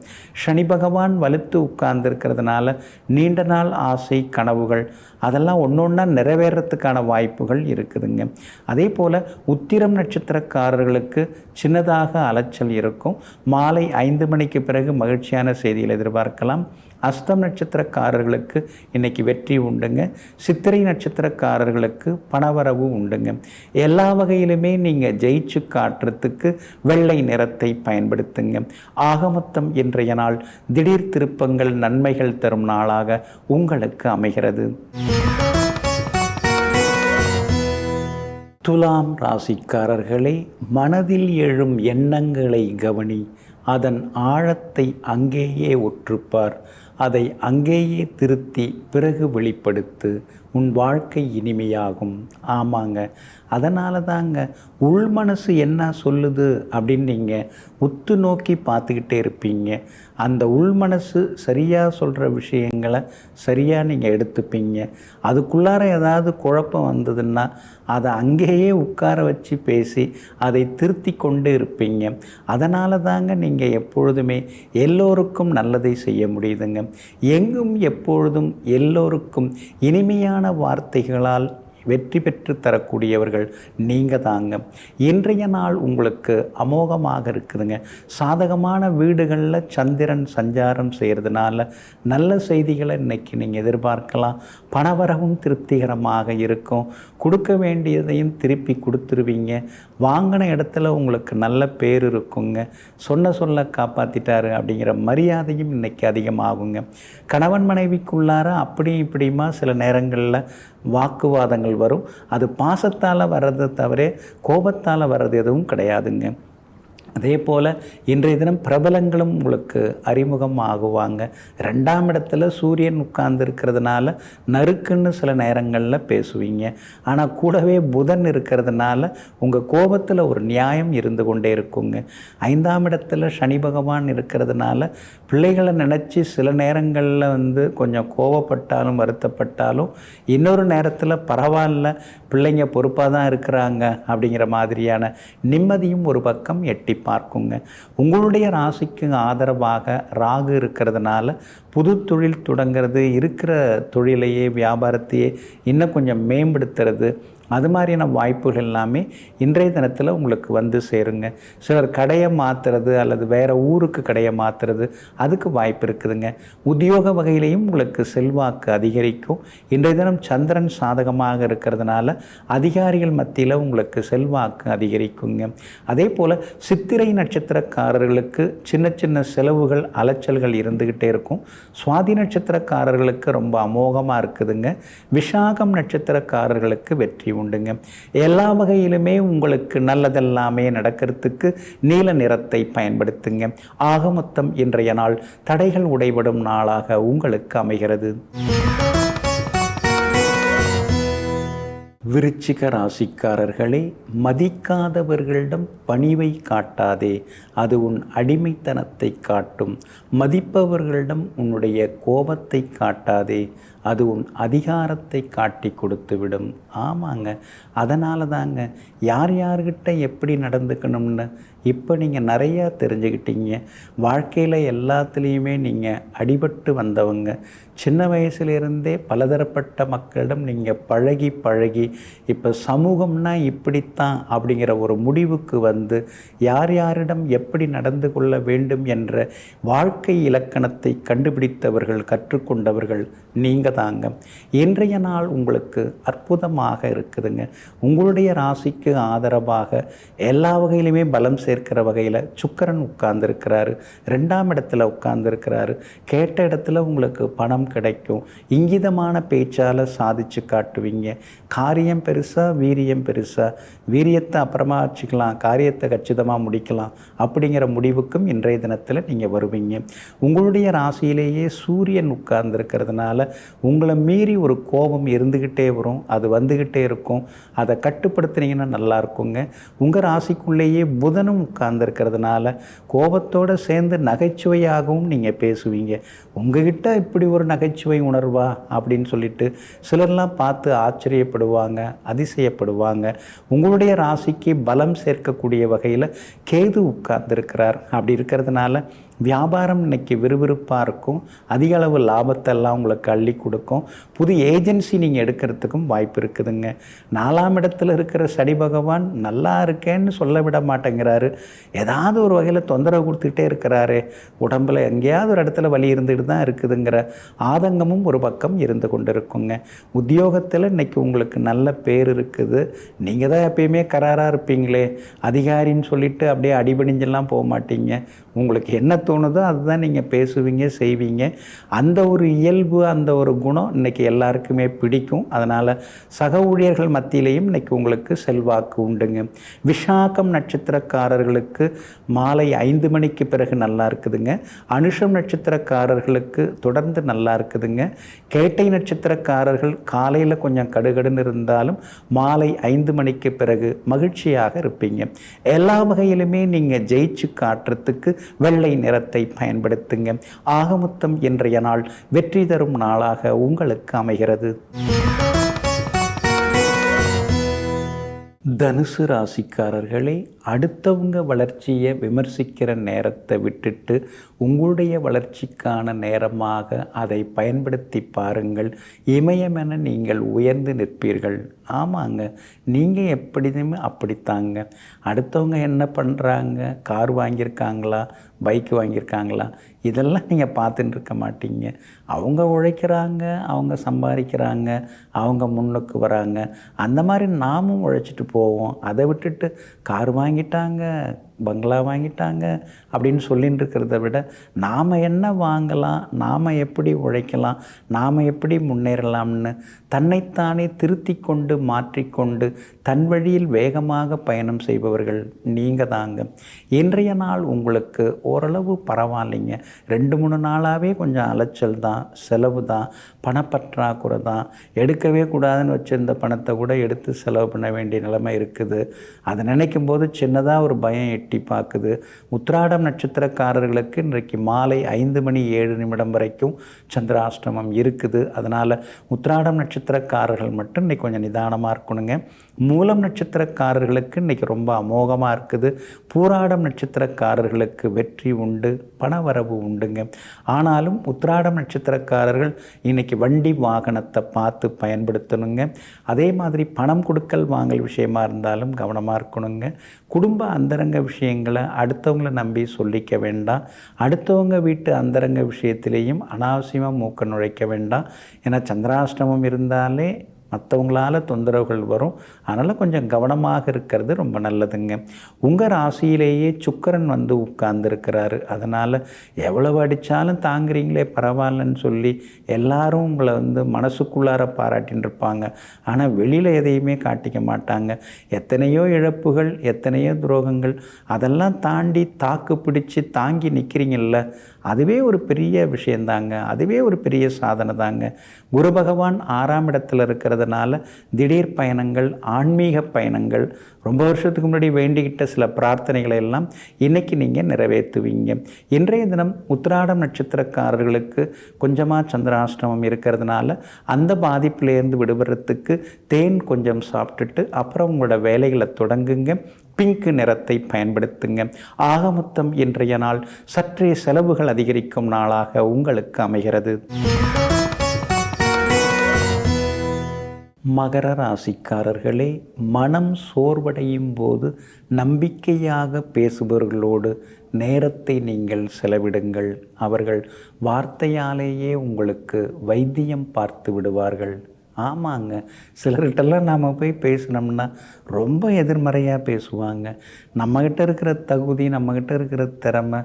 சனி பகவான் வலுத்து உட்கார்ந்துருக்கிறதுனால நீண்ட நாள் ஆசை கனவுகள் அதெல்லாம் ஒன்று ஒன்றா நிறைவேறத்துக்கான வாய்ப்புகள் இருக்குதுங்க. அதே போல் உத்திரம் நட்சத்திரக்காரர்களுக்கு சின்னதாக அலைச்சல் இருக்கும். மாலை 5 மணிக்கு பிறகு மகிழ்ச்சியான செய்தியில் எதிர்பார்க்கலாம். அஸ்தம் நட்சத்திரக்காரர்களுக்கு இன்றைக்கி வெற்றி உண்டுங்க. சித்திரை நட்சத்திரக்காரர்களுக்கு பணவரவு உண்டுங்க. எல்லா வகையிலுமே நீங்கள் ஜெயிச்சு காட்டுறதுக்கு வெள்ளை நிறத்தை பயன்படுத்துங்க. ஆகமொத்தம் இன்றைய நாள் திடீர் திருப்பங்கள் நன்மைகள் தரும் நாளாக உங்களுக்கு அமைகிறது. துலாம் ராசிக்காரர்களே, மனதில் எழும் எண்ணங்களை கவனி. அதன் ஆழத்தை அங்கேயே ஒற்றுப்பார். அதை அங்கேயே திருத்தி பிறகு வெளிப்படுத்து. உன் வாழ்க்கை இனிமையாகும். ஆமாங்க, அதனால தாங்க உள் மனசு என்ன சொல்லுது அப்படின்னு நீங்கள் உத்து நோக்கி பார்த்துக்கிட்டே இருப்பீங்க. அந்த உள் மனசு சரியாக சொல்கிற விஷயங்களை சரியாக நீங்கள் எடுத்துப்பீங்க. அதுக்குள்ளார ஏதாவது குழப்பம் வந்ததுன்னா அதை அங்கேயே உட்கார வச்சு பேசி அதை திருத்தி கொண்டு இருப்பீங்க. அதனால தாங்க நீங்கள் எப்பொழுதுமே எல்லோருக்கும் நல்லதை செய்ய முடியுதுங்க. எங்கும் எப்பொழுதும் எல்லோருக்கும் இனிமையான வார்த்தைகளால் வெற்றி பெற்று தரக்கூடியவர்கள் நீங்கள் தாங்க. இன்றைய நாள் உங்களுக்கு அமோகமாக இருக்குதுங்க. சாதகமான வீடுகளில் சந்திரன் சஞ்சாரம் செய்கிறதுனால நல்ல செய்திகளை இன்றைக்கி நீங்கள் எதிர்பார்க்கலாம். பணவரவும் திருப்திகரமாக இருக்கும். கொடுக்க வேண்டியதையும் திருப்பி கொடுத்துருவீங்க. வாங்கின இடத்துல உங்களுக்கு நல்ல பேர் இருக்குங்க. சொல்ல காப்பாற்றிட்டாரு அப்படிங்கிற மரியாதையும் இன்றைக்கி அதிகமாகுங்க. கணவன் மனைவிக்குள்ளார அப்படியும் இப்படியுமா சில நேரங்களில் வாக்குவாதங்கள் வரும். அது பாசத்தால் வர்றதை தவிர கோபத்தால் வர்றது எதுவும் கிடையாதுங்க. அதே போல் இன்றைய தினம் பிரபலங்களும் உங்களுக்கு அறிமுகம் ஆகுவாங்க. 2ஆம் இடத்துல சூரியன் உட்கார்ந்துருக்கிறதுனால நறுக்குன்னு சில நேரங்களில் பேசுவீங்க. ஆனால் கூடவே புதன் இருக்கிறதுனால உங்கள் கோபத்தில் ஒரு நியாயம் இருந்து கொண்டே இருக்குங்க. 5ஆம் இடத்துல சனி பகவான் இருக்கிறதுனால பிள்ளைகளை நினச்சி சில நேரங்களில் கொஞ்சம் கோபப்பட்டாலும் வருத்தப்பட்டாலும் இன்னொரு நேரத்தில் பரவாயில்ல, பிள்ளைங்க பொறுப்பாக தான் இருக்கிறாங்க அப்படிங்கிற மாதிரியான நிம்மதியும் ஒரு பக்கம் எட்டி பார்க்குங்க. உங்களுடைய ராசிக்கு ஆதரவாக ராகு இருக்கிறதுனால புது தொழில் தொடங்கிறது, இருக்கிற தொழிலையே வியாபாரத்தையே இன்னும் கொஞ்சம் மேம்படுத்துறது, அது மாதிரியான வாய்ப்புகள் எல்லாமே இன்றைய தினத்தில் உங்களுக்கு வந்து சேருங்க. சிலர் கடையை மாற்றுறது அல்லது வேறு ஊருக்கு கடையை மாற்றுறது அதுக்கு வாய்ப்பு இருக்குதுங்க. உத்தியோக வகையிலையும் உங்களுக்கு செல்வாக்கு அதிகரிக்கும். இன்றைய தினம் சந்திரன் சாதகமாக இருக்கிறதுனால அதிகாரிகள் மத்தியில் உங்களுக்கு செல்வாக்கு அதிகரிக்குங்க. அதே போல் சித்திரை நட்சத்திரக்காரர்களுக்கு சின்ன சின்ன செலவுகள் அலைச்சல்கள் இருந்துக்கிட்டே இருக்கும். சுவாதி நட்சத்திரக்காரர்களுக்கு ரொம்ப அமோகமாக இருக்குதுங்க. விஷாகம் நட்சத்திரக்காரர்களுக்கு வெற்றி உண்டுங்க. எல்லா வகையிலுமே உங்களுக்கு நல்லதெல்லாமே நடக்கிறதுக்கு நீல நிறத்தை பயன்படுத்துங்க. ஆக மொத்தம் இன்றைய நாள் தடைகள் உடைபடும் நாளாக உங்களுக்கு அமைகிறது. விருச்சிக ராசிக்காரர்களே, மதிக்காதவர்களிடம் பணிவை காட்டாதே, அது உன் அடிமைத்தனத்தை காட்டும். மதிப்பவர்களிடம் உன்னுடைய கோபத்தை காட்டாதே, அது உன் அதிகாரத்தை காட்டி கொடுத்துவிடும். ஆமாங்க, அதனால தாங்க யார்கிட்ட எப்படி நடந்துக்கணும்னு இப்போ நீங்கள் நிறையா தெரிஞ்சுக்கிட்டீங்க. வாழ்க்கையில் எல்லாத்துலேயுமே நீங்கள் அடிபட்டு வந்தவங்க. சின்ன வயசுலேருந்தே பலதரப்பட்ட மக்களிடம் நீங்கள் பழகி இப்போ சமூகம்னா இப்படித்தான் அப்படிங்கிற ஒரு முடிவுக்கு வந்து யாரிடம் எப்படி நடந்து கொள்ள வேண்டும் என்ற வாழ்க்கை இலக்கணத்தை கண்டுபிடித்தவர்கள், கற்றுக்கொண்டவர்கள் நீங்கள் தாங்க. இன்றைய நாள் உங்களுக்கு அற்புதமாக இருக்குதுங்க. உங்களுடைய ராசிக்கு ஆதரவாக எல்லா வகையிலுமே பலம் சேர்க்கிற வகையில் சுக்கிரன் உட்கார்ந்துருக்கிறாரு. 2ஆம் இடத்துல உட்கார்ந்துருக்கிறாரு. கேட்ட இடத்துல உங்களுக்கு பணம் கிடைக்கும். இங்கிதமான பேச்சால் சாதிச்சு காட்டுவீங்க. காரியம் பெருசா வீரியம் பெருசா, வீரியத்தை அப்புறமா வச்சுக்கலாம், காரியத்தை கச்சிதமாக முடிக்கலாம் அப்படிங்கிற முடிவுக்கும் இன்றைய தினத்தில் நீங்கள் வருவீங்க. உங்களுடைய ராசியிலேயே சூரியன் உட்கார்ந்துருக்கிறதுனால உங்களை மீறி ஒரு கோபம் இருந்துக்கிட்டே வரும். அது வந்துக்கிட்டே இருக்கும். அதை கட்டுப்படுத்துனீங்கன்னா நல்லா இருக்குங்க. உங்கள் ராசிக்குள்ளேயே புதனும் உட்கார்ந்துருக்கிறதுனால கோபத்தோடு சேர்ந்து நகைச்சுவையாகவும் நீங்கள் பேசுவீங்க. உங்ககிட்ட இப்படி ஒரு நகைச்சுவை உணர்வா அப்படின்னு சொல்லிட்டு சிலர்லாம் பார்த்து ஆச்சரியப்படுவாங்க, அதிசயப்படுவாங்க. உங்களுடைய ராசிக்கு பலம் சேர்க்கக்கூடிய வகையில் கேது உட்கார்ந்துருக்கிறார். அப்படி இருக்கிறதுனால வியாபாரம் இன்னைக்கு விறுவிறுப்பாக இருக்கும். அதிக அளவு லாபத்தெல்லாம் உங்களுக்கு அள்ளி கொடுக்கும். புது ஏஜென்சி நீங்கள் எடுக்கிறதுக்கும் வாய்ப்பு இருக்குதுங்க. 4ஆம் இடத்துல இருக்கிற சனி பகவான் நல்லா இருக்கேன்னு சொல்ல விட மாட்டேங்கிறாரு. ஏதாவது ஒரு வகையில் தொந்தரவு கொடுத்துக்கிட்டே இருக்கிறாரு. உடம்பில் எங்கேயாவது ஒரு இடத்துல வலி இருந்துகிட்டு தான் இருக்குதுங்கிற ஆதங்கமும் ஒரு பக்கம் இருந்து கொண்டு இருக்குங்க. உத்தியோகத்தில் இன்றைக்கி உங்களுக்கு நல்ல பேர் இருக்குது. நீங்கள் தான் எப்பயுமே கராராக இருப்பீங்களே, அதிகாரின்னு சொல்லிட்டு அப்படியே அடிபணிஞ்செல்லாம் போக மாட்டீங்க. உங்களுக்கு என்ன தோணுதோ அதுதான் நீங்கள் பேசுவீங்க, செய்வீங்க. அந்த ஒரு இயல்பு, அந்த ஒரு குணம் இன்றைக்கி எல்லாருக்குமே பிடிக்கும். அதனால் சக ஊழியர்கள் மத்தியிலையும் இன்றைக்கி உங்களுக்கு செல்வாக்கு உண்டுங்க. விஷாகம் நட்சத்திரக்காரர்களுக்கு மாலை 5 மணிக்கு பிறகு நல்லா இருக்குதுங்க. அனுஷம் நட்சத்திரக்காரர்களுக்கு தொடர்ந்து நல்லா இருக்குதுங்க. கேட்டை நட்சத்திரக்காரர்கள் காலையில் கொஞ்சம் கடுகடுன்னு இருந்தாலும் மாலை 5 மணிக்கு பிறகு மகிழ்ச்சியாக இருப்பீங்க. எல்லா வகையிலுமே நீங்கள் ஜெயிச்சு காட்டுறதுக்கு வெள்ளை நிறத்தை பயன்படுத்துங்க. ஆகமொத்தம் இன்றைய நாள் வெற்றி தரும் நாளாக உங்களுக்கு அமைகிறது. தனுசு ராசிக்காரர்களே, அடுத்தவங்க வளர்ச்சியை விமர்சிக்கிற நேரத்தை விட்டுட்டு உங்களுடைய வளர்ச்சிக்கான நேரமாக அதை பயன்படுத்தி பாருங்கள். இமயமென நீங்கள் உயர்ந்து நிற்பீர்கள். ஆமாங்க, நீங்கள் எப்படியுமே அப்படித்தாங்க. அடுத்தவங்க என்ன பண்ணுறாங்க, கார் வாங்கியிருக்காங்களா, பைக் வாங்கியிருக்காங்களா, இதெல்லாம் நீங்கள் பார்த்துட்டு இருக்க மாட்டீங்க. அவங்க உழைக்கிறாங்க, அவங்க சம்பாதிக்கிறாங்க, அவங்க முன்னுக்கு வராங்க. அந்த மாதிரி நாமும் உழைச்சிட்டு போவோம். அதை விட்டுட்டு கார் வாங்கிட்டாங்க, பங்களா வாங்கிட்டாங்க அப்படின்னு சொல்லின்னு இருக்கிறத விட, நாம் என்ன வாங்கலாம், நாம் எப்படி உழைக்கலாம், நாம் எப்படி முன்னேறலாம்னு தன்னைத்தானே திருத்தி கொண்டு மாற்றிக்கொண்டு தன் வழியில் வேகமாக பயணம் செய்பவர்கள் நீங்கள் தாங்க. இன்றைய நாள் உங்களுக்கு ஓரளவு பரவாயில்லைங்க. 2-3 நாளாகவே கொஞ்சம் அலைச்சல் தான், செலவு தான், பணப்பற்றாக்குறை தான். எடுக்கவே கூடாதுன்னு வச்சுருந்த பணத்தை கூட எடுத்து செலவு பண்ண வேண்டிய நிலைமை இருக்குது. அதை நினைக்கும் போது சின்னதாக ஒரு பயம் எட்டி பார்க்குது. உத்திராடம் நட்சத்திரக்காரர்களுக்கு இன்றைக்கு மாலை 5:07 வரைக்கும் சந்திராஷ்டமம் இருக்குது. அதனால் உத்திராடம் நட்சத்திரக்காரர்கள் மட்டும் இன்றைக்கி கொஞ்சம் நிதானமாக இருக்கணுங்க. மூலம் நட்சத்திரக்காரர்களுக்கு இன்றைக்கி ரொம்ப அமோகமாக இருக்குது. பூராடம் நட்சத்திரக்காரர்களுக்கு வெற்றி உண்டு, பணவரவு உண்டுங்க. ஆனாலும் உத்திராடம் நட்சத்திரக்காரர்கள் இன்றைக்கி வண்டி வாகனத்தை பார்த்து பயன்படுத்தணுங்க. அதே மாதிரி பணம் கொடுக்கல் வாங்கல் விஷயமா இருந்தாலும் கவனமாக இருக்கணுங்க. குடும்ப அந்தரங்க விஷயங்களை அடுத்தவங்களை நம்பி சொல்லிக்க வேண்டாம். அடுத்தவங்க வீட்டு அந்தரங்க விஷயத்திலேயும் அனாவசியமாக மூக்க நுழைக்க வேண்டாம். ஏன்னா சந்திராஷ்டமம் இருந்தாலே மற்றவங்களால் தொந்தரவுகள் வரும். அதனால் கொஞ்சம் கவனமாக இருக்கிறது ரொம்ப நல்லதுங்க. உங்கள் ராசியிலேயே சுக்கிரன் வந்து உட்கார்ந்துருக்கிறாரு. அதனால் எவ்வளவு அடித்தாலும் தாங்குறீங்களே பரவாயில்லன்னு சொல்லி எல்லாரும் உங்களை வந்து மனசுக்குள்ளார பாராட்டின்னு இருப்பாங்க. ஆனால் வெளியில் எதையுமே காட்டிக்க மாட்டாங்க. எத்தனையோ இழப்புகள், எத்தனையோ துரோகங்கள், அதெல்லாம் தாண்டி தாக்கு பிடிச்சி தாங்கி நிற்கிறீங்கள, அதுவே ஒரு பெரிய விஷயந்தாங்க. அதுவே ஒரு பெரிய சாதனை தாங்க. குரு பகவான் 6ஆம் இடத்துல இருக்கிறதுனால திடீர் பயணங்கள், ஆன்மீக பயணங்கள், ரொம்ப வருஷத்துக்கு முன்னாடி வேண்டிக்கிட்ட சில பிரார்த்தனைகளை எல்லாம் இன்றைக்கி நீங்கள் நிறைவேற்றுவீங்க. இன்றைய தினம் உத்திராடம் நட்சத்திரக்காரர்களுக்கு கொஞ்சமாக சந்திராஷ்டமம் இருக்கிறதுனால அந்த பாதிப்பிலேருந்து விடுபடுறதுக்கு தேன் கொஞ்சம் சாப்பிட்டுட்டு அப்புறம் உங்களோட வேலைகளை தொடங்குங்க. பிங்க் நிறத்தை பயன்படுத்துங்க. ஆக மொத்தம் இன்றைய நாள் சற்றே செலவுகள் அதிகரிக்கும் நாளாக உங்களுக்கு அமைகிறது. மகர ராசிக்காரர்களே, மனம் சோர்வடையும் போது நம்பிக்கையாக பேசுபவர்களோடு நேரத்தை நீங்கள் செலவிடுங்கள். அவர்கள் வார்த்தையாலேயே உங்களுக்கு வைத்தியம் பார்த்து விடுவார்கள். ஆமாங்க, சிலர்கிட்டலாம் நாம் போய் பேசினோம்னா ரொம்ப எதிர்மறையாக பேசுவாங்க. நம்மக்கிட்ட இருக்கிற தகுதி, நம்மக்கிட்ட இருக்கிற திறமை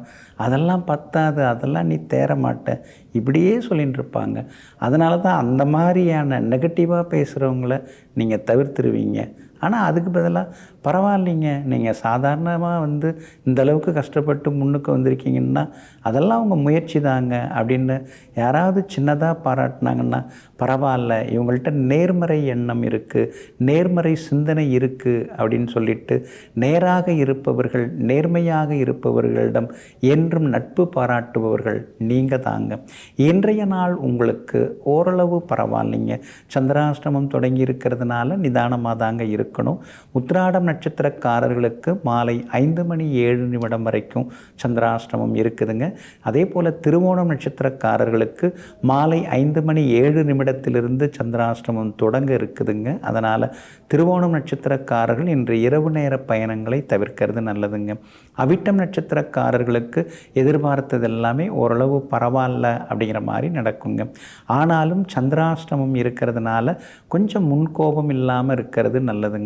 அதெல்லாம் பத்தாது, அதெல்லாம் நீ தேர மாட்ட, இப்படியே சொல்லிகிட்டு இருப்பாங்க. அதனால தான் அந்த மாதிரியான நெகட்டிவாக பேசுகிறவங்கள நீங்கள் தவிர்த்துருவீங்க. ஆனால் அதுக்கு பதிலாக பரவாயில்லைங்க, நீங்கள் சாதாரணமாக வந்து இந்தளவுக்கு கஷ்டப்பட்டு முன்னுக்கு வந்திருக்கீங்கன்னா அதெல்லாம் உங்கள் முயற்சி தாங்க அப்படின்னு யாராவது சின்னதாக பாராட்டினாங்கன்னா பரவாயில்ல, இவங்கள்ட்ட நேர்மறை எண்ணம் இருக்குது, நேர்மறை சிந்தனை இருக்குது அப்படின்னு சொல்லிட்டு நேராக இருப்பவர்கள், நேர்மையாக இருப்பவர்களிடம் என்றும் நட்பு பாராட்டுபவர்கள் நீங்கள் தாங்க. இன்றைய நாள் உங்களுக்கு ஓரளவு பரவாயில்லைங்க. சந்திராஷ்டமம் தொடங்கி இருக்கிறதுனால நிதானமாக தாங்க இருக்கணும். உத்திராடம் நட்சத்திரக்காரர்களுக்கு மாலை 5:07 வரைக்கும் சந்திராஷ்டமம் இருக்குதுங்க. அதே போல் திருவோணம் நட்சத்திரக்காரர்களுக்கு மாலை 5:07 சந்திராஷ்டமம் தொடங்க இருக்குதுங்க. அதனால் திருவோணம் நட்சத்திரக்காரர்கள் இன்று இரவு நேர பயணங்களை தவிர்க்கிறது நல்லதுங்க. அவிட்டம் நட்சத்திரக்காரர்களுக்கு எதிர்பார்த்தது எல்லாமே ஓரளவு பரவாயில்ல அப்படிங்கிற மாதிரி நடக்குங்க. ஆனாலும் சந்திராஷ்டமம் இருக்கிறதுனால கொஞ்சம் முன்கோபம் இல்லாமல் இருக்கிறது நல்லதுங்க.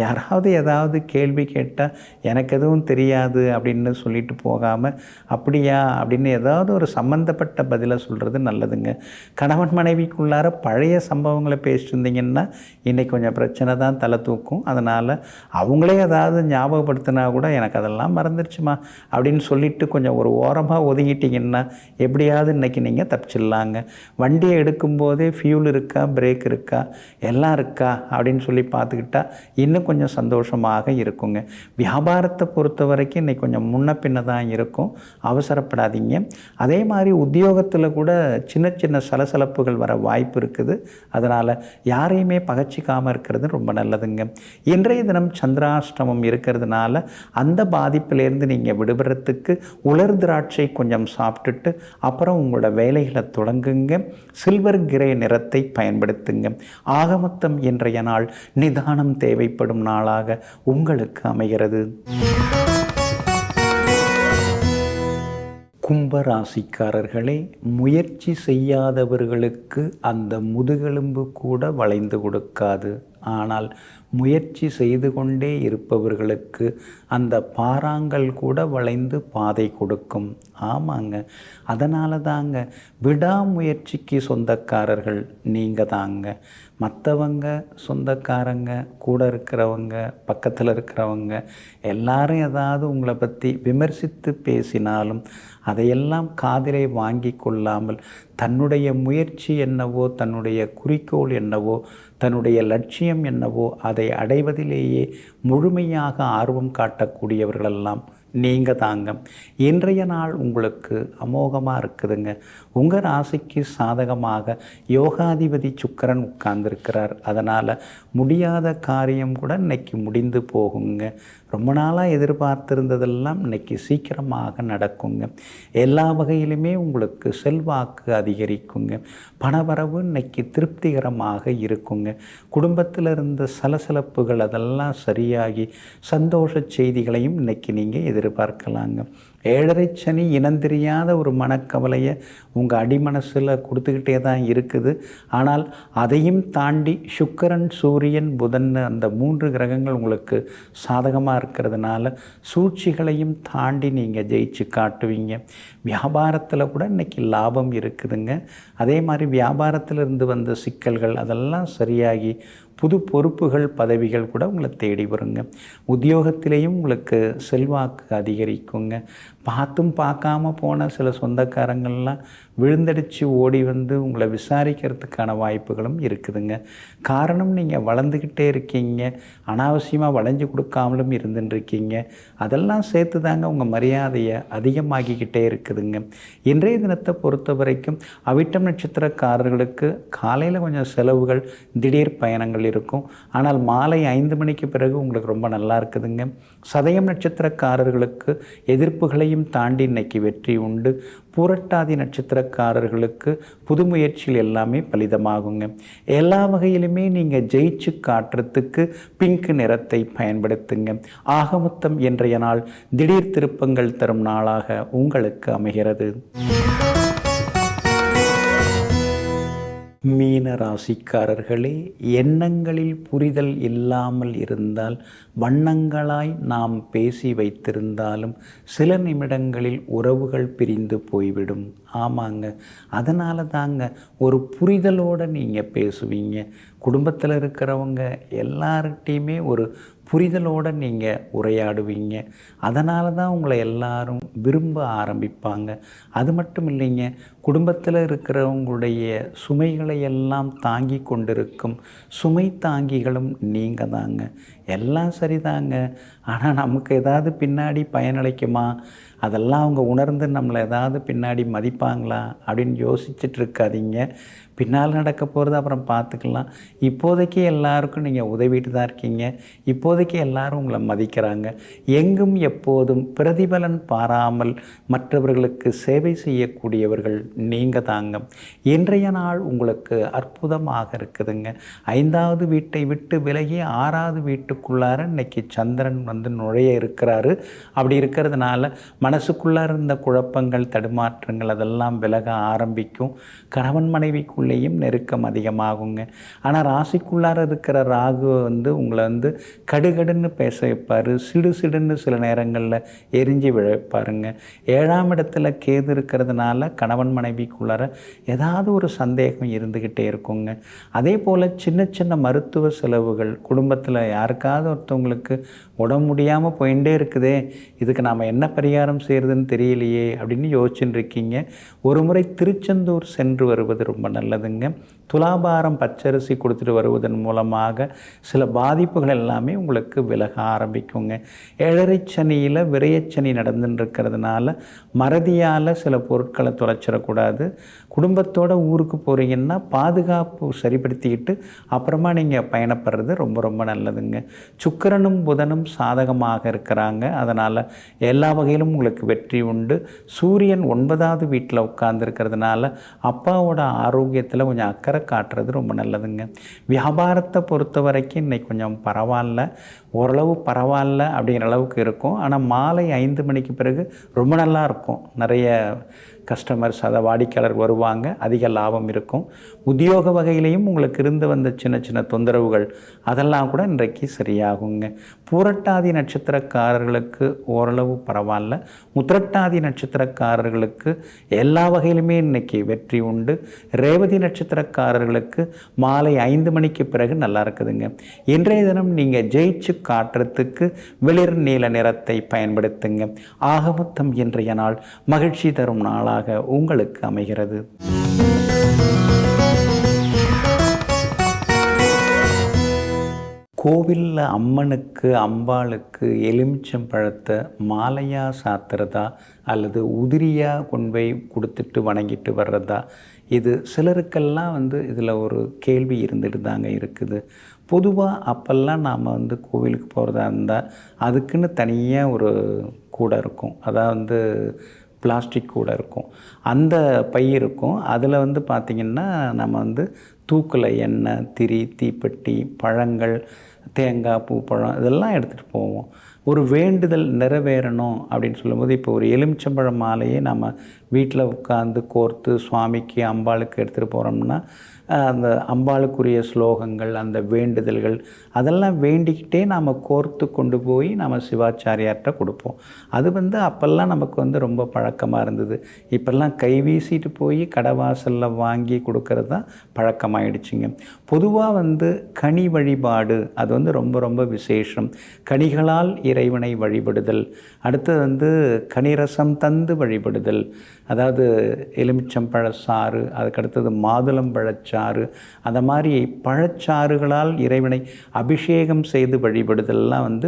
யாராவது ஏதாவது கேள்வி கேட்டால் எனக்கு எதுவும் தெரியாது அப்படின்னு சொல்லிட்டு போகாமல் அப்படியா அப்படின்னு ஏதாவது ஒரு சம்மந்தப்பட்ட பதிலை சொல்கிறது நல்லதுங்க. கணவன் மனைவிக்குள்ளார பழைய சம்பவங்களை பேசிட்டு இருந்தீங்கன்னா இன்றைக்கி கொஞ்சம் பிரச்சனை தான் தலை தூக்கும். அதனால் அவங்களே ஏதாவது ஞாபகப்படுத்தினா கூட எனக்கு அதெல்லாம் மறந்துடுச்சுமா அப்படின்னு சொல்லிட்டு கொஞ்சம் ஒரு ஓரமாக ஒதுங்கிட்டிங்கன்னா எப்படியாவது இன்றைக்கி நீங்கள் தப்பிச்சிடலாங்க. வண்டியை எடுக்கும்போதே ஃபியூல் இருக்கா, பிரேக் இருக்கா, எல்லாம் இருக்கா அப்படின்னு சொல்லி பார்த்துக்கிட்டா இன்னும் கொஞ்சம் சந்தோஷம் சந்தோஷமாக இருக்குங்க. வியாபாரத்தை பொறுத்த வரைக்கும் இன்றைக்கி கொஞ்சம் முன்ன பின்ன தான் இருக்கும், அவசரப்படாதீங்க. அதே மாதிரி உத்தியோகத்தில் கூட சின்ன சின்ன சலசலப்புகள் வர வாய்ப்பு இருக்குது. அதனால் யாரையுமே பகச்சிக்காமல் இருக்கிறது ரொம்ப நல்லதுங்க. இன்றைய தினம் சந்திராஷ்டமம் இருக்கிறதுனால அந்த பாதிப்பிலேருந்து நீங்கள் விடுபடுறதுக்கு உலர் திராட்சை கொஞ்சம் சாப்பிட்டுட்டு அப்புறம் உங்களோட வேலைகளை தொடங்குங்க. சில்வர் கிரே நிறத்தை பயன்படுத்துங்க. ஆகமொத்தம் இன்றைய நாள் நிதானம் தேவைப்படும் நாளாக உங்களுக்கு அமைகிறது. கும்பராசிக்காரர்களே, முயற்சி செய்யாதவர்களுக்கு அந்த முதுகெலும்பு கூட வளைந்து கொடுக்காது. ஆனால் முயற்சி செய்து கொண்டே இருப்பவர்களுக்கு அந்த பாறாங்கல் கூட வளைந்து பாதை கொடுக்கும். ஆமாங்க, அதனால தாங்க விடாமுயற்சிக்கு சொந்தக்காரர்கள் நீங்கள் தாங்க. மற்றவங்க சொந்தக்காரங்க, கூட இருக்கிறவங்க, பக்கத்தில் இருக்கிறவங்க எல்லாரும் ஏதாவது உங்களை பற்றி விமர்சித்து பேசினாலும் அதையெல்லாம் காதிலே வாங்கி கொள்ளாமல் தன்னுடைய முயற்சி என்னவோ, தன்னுடைய குறிக்கோள் என்னவோ, தன்னுடைய லட்சியம் என்னவோ அதை அடைவதிலேயே முழுமையாக ஆர்வம் காட்டக்கூடியவர்களெல்லாம் நீங்கள் தாங்க. இன்றைய நாள் உங்களுக்கு அமோகமாக இருக்குதுங்க. உங்கள் ராசிக்கு சாதகமாக யோகாதிபதி சுக்கிரன் உட்கார்ந்துருக்கிறார். அதனால் முடியாத காரியம் கூட இன்னைக்கு முடிந்து போகுங்க. ரொம்ப நாளாக எதிர்பார்த்திருந்ததெல்லாம் இன்னைக்கு சீக்கிரமாக நடக்குங்க. எல்லா வகையிலுமே உங்களுக்கு செல்வாக்கு அதிகரிக்குங்க. பணவரவு இன்னைக்கு திருப்திகரமாக இருக்குங்க. குடும்பத்தில் இருந்த சலசலப்புகள் அதெல்லாம் சரியாகி சந்தோஷ செய்திகளையும் இன்னைக்கு நீங்கள் எதிர்பார்க்கலாங்க. 7.5 சனி இனந்தெரியாத ஒரு மனக்கவலையை உங்கள் அடிமனசில் கொடுத்துக்கிட்டே தான் இருக்குது. ஆனால் அதையும் தாண்டி சுக்கிரன், சூரியன், புதன் அந்த 3 கிரகங்கள் உங்களுக்கு சாதகமாக இருக்கிறதுனால சூழ்ச்சிகளையும் தாண்டி நீங்கள் ஜெயிச்சு காட்டுவீங்க. வியாபாரத்தில் கூட இன்றைக்கி லாபம் இருக்குதுங்க. அதே மாதிரி வியாபாரத்தில் இருந்து வந்த சிக்கல்கள் அதெல்லாம் சரியாகி புது பொறுப்புகள், பதவிகள் கூட உங்களை தேடி வருங்க. உத்தியோகத்திலேயும் உங்களுக்கு செல்வாக்கு அதிகரிக்குங்க. பார்த்தும் பார்க்காம போன சில சொந்தக்காரங்கள்லாம் விழுந்தடித்து ஓடி வந்து உங்களை விசாரிக்கிறதுக்கான வாய்ப்புகளும் இருக்குதுங்க. காரணம், நீங்கள் வளர்ந்துக்கிட்டே இருக்கீங்க, அனாவசியமாக வளைஞ்சு கொடுக்காமலும் இருந்துட்டுருக்கீங்க. அதெல்லாம் சேர்த்து தாங்க உங்கள் மரியாதையை அதிகமாகிக்கிட்டே இருக்குதுங்க. இன்றைய தினத்தை பொறுத்த வரைக்கும் அவிட்டம் நட்சத்திரக்காரர்களுக்கு காலையில் கொஞ்சம் செலவுகள், திடீர் பயணங்கள் இருக்கும். ஆனால் மாலை 5 மணிக்கு பிறகு உங்களுக்கு ரொம்ப நல்லா இருக்குதுங்க. சதயம் நட்சத்திரக்காரர்களுக்கு எதிர்ப்புகளையும் தாண்டி இன்னைக்கு வெற்றி உண்டு. பூரட்டாதி நட்சத்திரக்காரர்களுக்கு புது முயற்சியில் எல்லாமே பலிதமாகுங்க. எல்லா வகையிலுமே நீங்கள் ஜெயிச்சு காட்டுறதுக்கு பிங்க் நிறத்தை பயன்படுத்துங்க. ஆகமொத்தம் இன்றைய நாள் திடீர் திருப்பங்கள் தரும் நாளாக உங்களுக்கு அமைகிறது. மீன ராசிக்காரர்களே, எண்ணங்களில் புரிதல் இல்லாமல் இருந்தால் வண்ணங்களாய் நாம் பேசி வைத்திருந்தாலும் சில நிமிடங்களில் உறவுகள் பிரிந்து போய்விடும். ஆமாங்க, அதனால தாங்க ஒரு புரிதலோடு நீங்கள் பேசுவீங்க. குடும்பத்தில் இருக்கிறவங்க எல்லார்கிட்டையுமே ஒரு புரிதலோடு நீங்கள் உரையாடுவீங்க. அதனால தான் உங்களை எல்லாரும் விரும்ப ஆரம்பிப்பாங்க. அது மட்டும் இல்லைங்க, குடும்பத்தில் இருக்கிறவங்களுடைய சுமைகளை எல்லாம் தாங்கி கொண்டிருக்கும் சுமை தாங்கிகளும் நீங்கள் தாங்க. எல்லாம் சரிதாங்க, ஆனால் நமக்கு ஏதாவது பின்னாடி பயனளிக்குமா, அதெல்லாம் அவங்க உணர்ந்து நம்மளை ஏதாவது பின்னாடி மதிப்பாங்களா அப்படின்னு யோசிச்சுட்டு இருக்காதீங்க. பின்னால் நடக்க போகிறது அப்புறம் பார்த்துக்கலாம். இப்போதைக்கு எல்லாருக்கும் நீங்கள் உதவிட்டு தான் இருக்கீங்க. இப்போதைக்கு எல்லாரும் உங்களை மதிக்கிறாங்க. எங்கும் எப்போதும் பிரதிபலன் பாராமல் மற்றவர்களுக்கு சேவை செய்யக்கூடியவர்கள் நீங்கள் தாங்க. இன்றைய நாள் உங்களுக்கு அற்புதமாக இருக்குதுங்க. 5வது வீட்டை விட்டு விலகி 6வது வீட்டுக்குள்ளார இன்னைக்கு சந்திரன் வந்து நுழைய இருக்கிறாரு. அப்படி இருக்கிறதுனால மனசுக்குள்ளார இருந்த குழப்பங்கள், தடுமாற்றங்கள் அதெல்லாம் விலக ஆரம்பிக்கும். கணவன் மனைவிக்குள்ளேயும் நெருக்கம் அதிகமாகுங்க. ஆனால் ராசிக்குள்ளார இருக்கிற ராகு வந்து உங்களை வந்து கடுகடுன்னு பேச வைப்பார். சிடு சிடுன்னு சில நேரங்களில் எரிஞ்சு விழைப்பாருங்க. 7ஆம் இடத்துல கேது இருக்கிறதுனால கணவன் மனைவிக்குள்ளார ஏதாவது ஒரு சந்தேகம் இருந்துக்கிட்டே இருக்குங்க. அதே போல் சின்ன சின்ன மருத்துவ செலவுகள், குடும்பத்தில் யாருக்காவது ஒருத்தவங்களுக்கு உடம்பு முடியாமல் போயிட்டே இருக்குதே, இதுக்கு நாம் என்ன பரிகாரம் செய்கிறதுன்னு தெரியலையே அப்படின்னு யோசிச்சுட்டு இருக்கீங்க. ஒரு முறை திருச்செந்தூர் சென்று வருவது ரொம்ப நல்லதுங்க. துலாபாரம் பச்சரிசி கொடுத்துட்டு வருவதன் மூலமாக சில பாதிப்புகள் எல்லாமே உங்களுக்கு விலக ஆரம்பிக்குங்க. ஏழரை சனியில் விரயச்சனி நடந்துன்னு இருக்கிறதுனால மறதியால் சில பொருட்களை தொலைச்சிடக்கூடாது. குடும்பத்தோட ஊருக்கு போகிறீங்கன்னா பாதுகாப்பு சரிப்படுத்திக்கிட்டு அப்புறமா நீங்கள் பயணப்படுறது ரொம்ப ரொம்ப நல்லதுங்க. சுக்கிரனும் புதனும் சாதகமாக இருக்கிறாங்க. அதனால் எல்லா வகையிலும் உங்களுக்கு வெற்றி உண்டு. சூரியன் 9வது வீட்டில் உட்கார்ந்துருக்கிறதுனால அப்பாவோட ஆரோக்கியத்தில் கொஞ்சம் அக்கறை காட்டுறது ரொம்ப நல்லதுங்க. வியாபாரத்தை பொறுத்த வரைக்கும் இன்றைக்கி கொஞ்சம் பரவாயில்ல, ஓரளவு பரவாயில்ல அப்படிங்கிற அளவுக்கு இருக்கும். ஆனால் மாலை 5 மணிக்கு பிறகு ரொம்ப நல்லா இருக்கும். நிறைய கஸ்டமர்ஸ், அதை வாடிக்கையாளர் வருவாங்க, அதிக லாபம் இருக்கும். உத்தியோக வகையிலையும் உங்களுக்கு இருந்து வந்த சின்ன சின்ன தொந்தரவுகள் அதெல்லாம் கூட இன்றைக்கு சரியாகுங்க. பூரட்டாதி நட்சத்திரக்காரர்களுக்கு ஓரளவு பரவாயில்ல. உத்திரட்டாதி நட்சத்திரக்காரர்களுக்கு எல்லா வகையிலுமே இன்றைக்கி வெற்றி உண்டு. ரேவதி நட்சத்திரக்காரர்களுக்கு மாலை 5 மணிக்கு பிறகு நல்லா இருக்குதுங்க. இன்றைய தினம் நீங்கள் ஜெயிச்சு காட்டுறதுக்கு வெளிர் நீல நிறத்தை பயன்படுத்துங்க. ஆகமொத்தம் இன்றைய நாள் மகிழ்ச்சி தரும் நாளாக உங்களுக்கு அமைகிறது. கோவிலில் அம்மனுக்கு அம்பாளுக்கு எலுமிச்சம்பழத்தை மாலையாக சாத்துறதா அல்லது உதிரியாக கொண்டு போய் கொடுத்துட்டு வணங்கிட்டு வர்றதா, இது சிலருக்கெல்லாம் இதில் ஒரு கேள்வி இருந்துட்டு தாங்க இருக்குது. பொதுவாக அப்போல்லாம் நாம் கோவிலுக்கு போகிறதா இருந்தால் அதுக்குன்னு தனியாக ஒரு கூடை இருக்கும். அதாவது பிளாஸ்டிக் கூடை இருக்கும், அந்த பை இருக்கும். அதில் பார்த்திங்கன்னா நம்ம தூக்கில் எண்ணெய், திரி, தீப்பெட்டி, பழங்கள், தேங்காய், பூ, பழம் இதெல்லாம் எடுத்துகிட்டு போவோம். ஒரு வேண்டுதல் நிறைவேறணும் அப்படின்னு சொல்லும்போது, இப்போ ஒரு எலுமிச்சம்பழம் மாலையே நம்ம வீட்டில் உட்காந்து கோர்த்து சுவாமிக்கு அம்பாளுக்கு எடுத்துகிட்டு போகிறோம்னா அந்த அம்பாளுக்குரிய ஸ்லோகங்கள், அந்த வேண்டுதல்கள் அதெல்லாம் வேண்டிக்கிட்டே நாம் கோர்த்து கொண்டு போய் நம்ம சிவாச்சாரியார்கிட்ட கொடுப்போம். அது அப்போல்லாம் நமக்கு ரொம்ப பழக்கமாக இருந்தது. இப்போல்லாம் கை வீசிட்டு போய் கடவாசலில் வாங்கி கொடுக்கறது தான் பழக்கமாயிடுச்சுங்க. பொதுவாக கனி வழிபாடு அது ரொம்ப ரொம்ப விசேஷம். கனிகளால் இறைவனை வழிபடுதல், அடுத்து கனிரசம் தந்து வழிபடுதல், அதாவது எலுமிச்சம்பழ சாறு, அதுக்கடுத்தது மாதுளம்பழச்சாறு, அந்த மாதிரி பழச்சாறுகளால் இறைவனை அபிஷேகம் செய்து வழிபடுதல்லாம்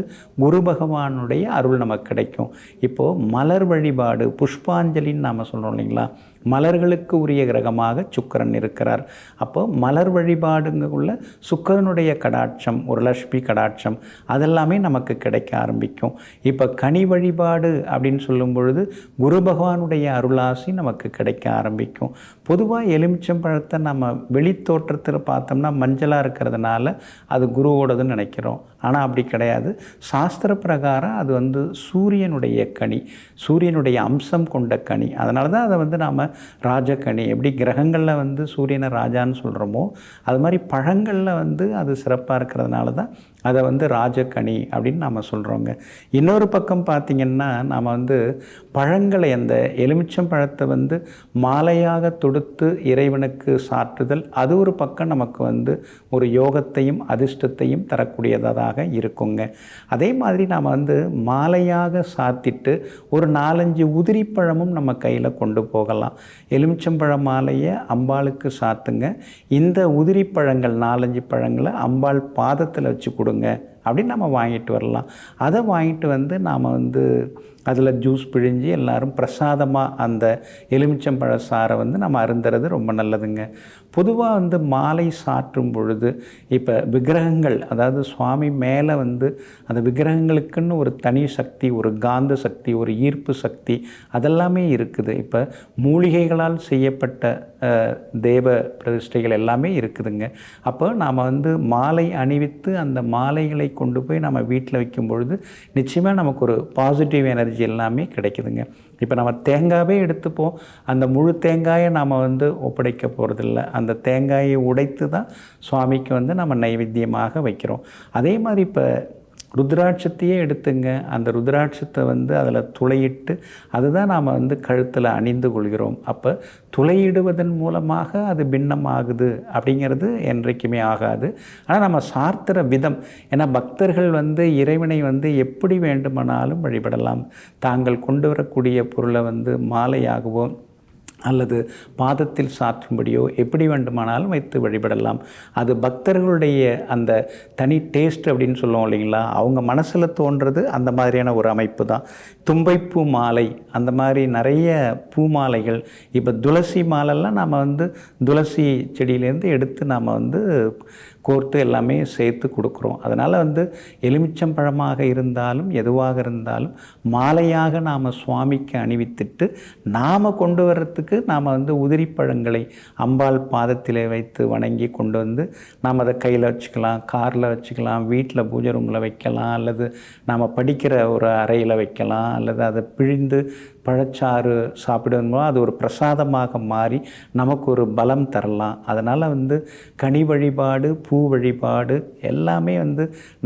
குரு பகவானுடைய அருள் நமக்கு கிடைக்கும். இப்போது மலர் வழிபாடு, புஷ்பாஞ்சலின்னு நாம் சொல்கிறோம் இல்லைங்களா, மலர்களுக்கு உரிய கிரகமாக சுக்கிரன் இருக்கிறார். அப்போ மலர் வழிபாடுங்குள்ள சுக்கிரனுடைய கடாட்சம், ஒரு லட்சுமி கடாட்சம் அதெல்லாமே நமக்கு கிடைக்க ஆரம்பிக்கும். இப்போ கனி வழிபாடு அப்படின்னு சொல்லும் பொழுது குரு பகவானுடைய அருளாசி நமக்கு கிடைக்க ஆரம்பிக்கும். பொதுவாக எலுமிச்சம்பழத்தை நம்ம வெளித்தோற்றத்தில் பார்த்தோம்னா மஞ்சளாக இருக்கிறதுனால அது குருவோடதுன்னு நினைக்கிறோம். ஆனால் அப்படி கிடையாது. சாஸ்திர பிரகாரம் அது சூரியனுடைய கனி, சூரியனுடைய அம்சம் கொண்ட கனி. அதனால தான் அதை நாம் ராஜகனி, எப்படி கிரகங்களில் சூரியனை ராஜான்னு சொல்கிறோமோ அது மாதிரி பழங்களில் அது சிறப்பாக இருக்கிறதுனால தான் அதை ராஜகனி அப்படின்னு நாம் சொல்கிறோங்க. இன்னொரு பக்கம் பார்த்திங்கன்னா நாம் பழங்களை, அந்த எலுமிச்சம் பழத்தை மாலையாக தொடுத்து இறைவனுக்கு சாற்றுதல், அது ஒரு பக்கம் நமக்கு ஒரு யோகத்தையும் அதிர்ஷ்டத்தையும் தரக்கூடியதாக இருக்குங்க. அதே மாதிரி நாம் மாலையாக சாத்திட்டு ஒரு 4-5 உதிரிப்பழமும் நம்ம கையில் கொண்டு போகலாம். எலுமிச்சம்பழ மாலையை அம்பாளுக்கு சாத்துங்க. இந்த உதிரிப்பழங்கள் 4-5 பழங்களை அம்பாள் பாதத்தில் வச்சு கொடுங்க அப்படின்னு நம்ம வாங்கிட்டு வரலாம். அதை வாங்கிட்டு நாம் அதில் ஜூஸ் பிழிஞ்சு எல்லாரும் பிரசாதமாக அந்த எலுமிச்சம்பழ சாரை நம்ம அருந்துறது ரொம்ப நல்லதுங்க. பொதுவாக மாலை சாற்றும் பொழுது இப்போ விக்கிரகங்கள், அதாவது சுவாமி மேலே அந்த விக்கிரகங்களுக்குன்னு ஒரு தனி சக்தி, ஒரு காந்த சக்தி, ஒரு ஈர்ப்பு சக்தி அதெல்லாமே இருக்குது. இப்போ மூலிகைகளால் செய்யப்பட்ட தேவ பிரதிஷ்டைகள் எல்லாமே இருக்குதுங்க. அப்போ நாம் மாலை அணிவித்து அந்த மாலைகளை கொண்டு போய் நம்ம வீட்டில் வைக்கும் பொழுது நிச்சயமாக நமக்கு ஒரு பாசிட்டிவ் எனர்ஜி எல்லாமே கிடைக்குதுங்க. இப்போ நம்ம தேங்காவே எடுத்துப்போம், அந்த முழு தேங்காயை நாம் ஒப்படைக்க போகிறதில்ல. அந்த தேங்காயை உடைத்து தான் சுவாமிக்கு நம்ம நைவேத்தியமாக வைக்கிறோம். அதே மாதிரி இப்போ ருத்ராட்சத்தையே எடுத்துங்க, அந்த ருத்ராட்சத்தை அதில் துளையிட்டு அதுதான் நாம் கழுத்தில் அணிந்து கொள்கிறோம். அப்போ துளையிடுவதன் மூலமாக அது பின்னமாகுது அப்படிங்கிறது என்றைக்குமே ஆகாது. ஆனால் நம்ம சார்த்துற விதம், ஏன்னா பக்தர்கள் இறைவனை எப்படி வேண்டுமானாலும் வழிபடலாம். தாங்கள் கொண்டு வரக்கூடிய பொருளை மாலையாகவோ அல்லது பாதத்தில் சாற்றும்படியோ எப்படி வேண்டுமானாலும் வைத்து வழிபடலாம். அது பக்தர்களுடைய அந்த தனி டேஸ்ட் அப்படின்னு சொல்லுவோம் இல்லைங்களா, அவங்க மனசில் தோன்றது அந்த மாதிரியான ஒரு அமைப்பு தான். தும்பைப்பூ மாலை அந்த மாதிரி நிறைய பூ மாலைகள், இப்போ துளசி மாலைலாம் நாம் துளசி செடியிலேருந்து எடுத்து நாம் கோர்த்து எல்லாமே சேர்த்து கொடுக்குறோம். அதனால் எலுமிச்சம்பழமாக இருந்தாலும் எதுவாக இருந்தாலும் மாலையாக நாம் சுவாமிக்கு அணிவித்துட்டு நாம் கொண்டு வர்றதுக்கு நாம் உதிரி பழங்களை அம்பாள் பாதத்தில் வைத்து வணங்கி கொண்டு நாம் அதை கையில் வச்சுக்கலாம், காரில் வச்சுக்கலாம், வீட்டில் பூஜை ரூமில் வைக்கலாம், அல்லது நாம் படிக்கிற ஒரு அறையில் வைக்கலாம், அல்லது அதை பிழிந்து பழச்சாறு சாப்பிடும்போது அது ஒரு பிரசாதமாக மாறி நமக்கு ஒரு பலம் தரலாம். அதனால் கனி வழிபாடு, பூ வழிபாடு எல்லாமே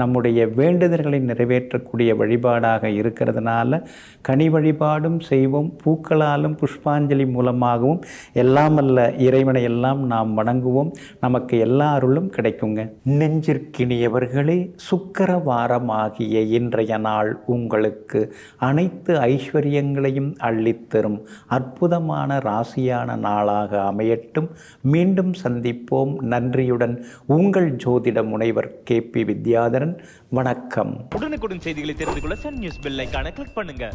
நம்முடைய வேண்டுதல்களை நிறைவேற்றக்கூடிய வழிபாடாக இருக்கிறதுனால கனி வழிபாடும் செய்வோம், பூக்களாலும் புஷ்பாஞ்சலி மூலமாகவும் எல்லாமல்ல இறைவனை எல்லாம் நாம் வணங்குவோம். நமக்கு எல்லா அருளும் கிடைக்குங்க. நெஞ்சிற்கினியவர்களே, சுக்கிரவாரமாகிய இன்றைய நாள் உங்களுக்கு அனைத்து ஐஸ்வர்யங்களையும் அள்ளித்தரும் அற்புதமான ராசியான நாளாக அமையட்டும். மீண்டும் சந்திப்போம். நன்றியுடன் உங்கள் ஜோதிட முனைவர் KP வித்யாதரன். வணக்கம். உடனுக்குடன் செய்திகளை தெரிந்து கொள்ள சன் நியூஸ் பெல் ஐகானை கிளிக் பண்ணுங்க.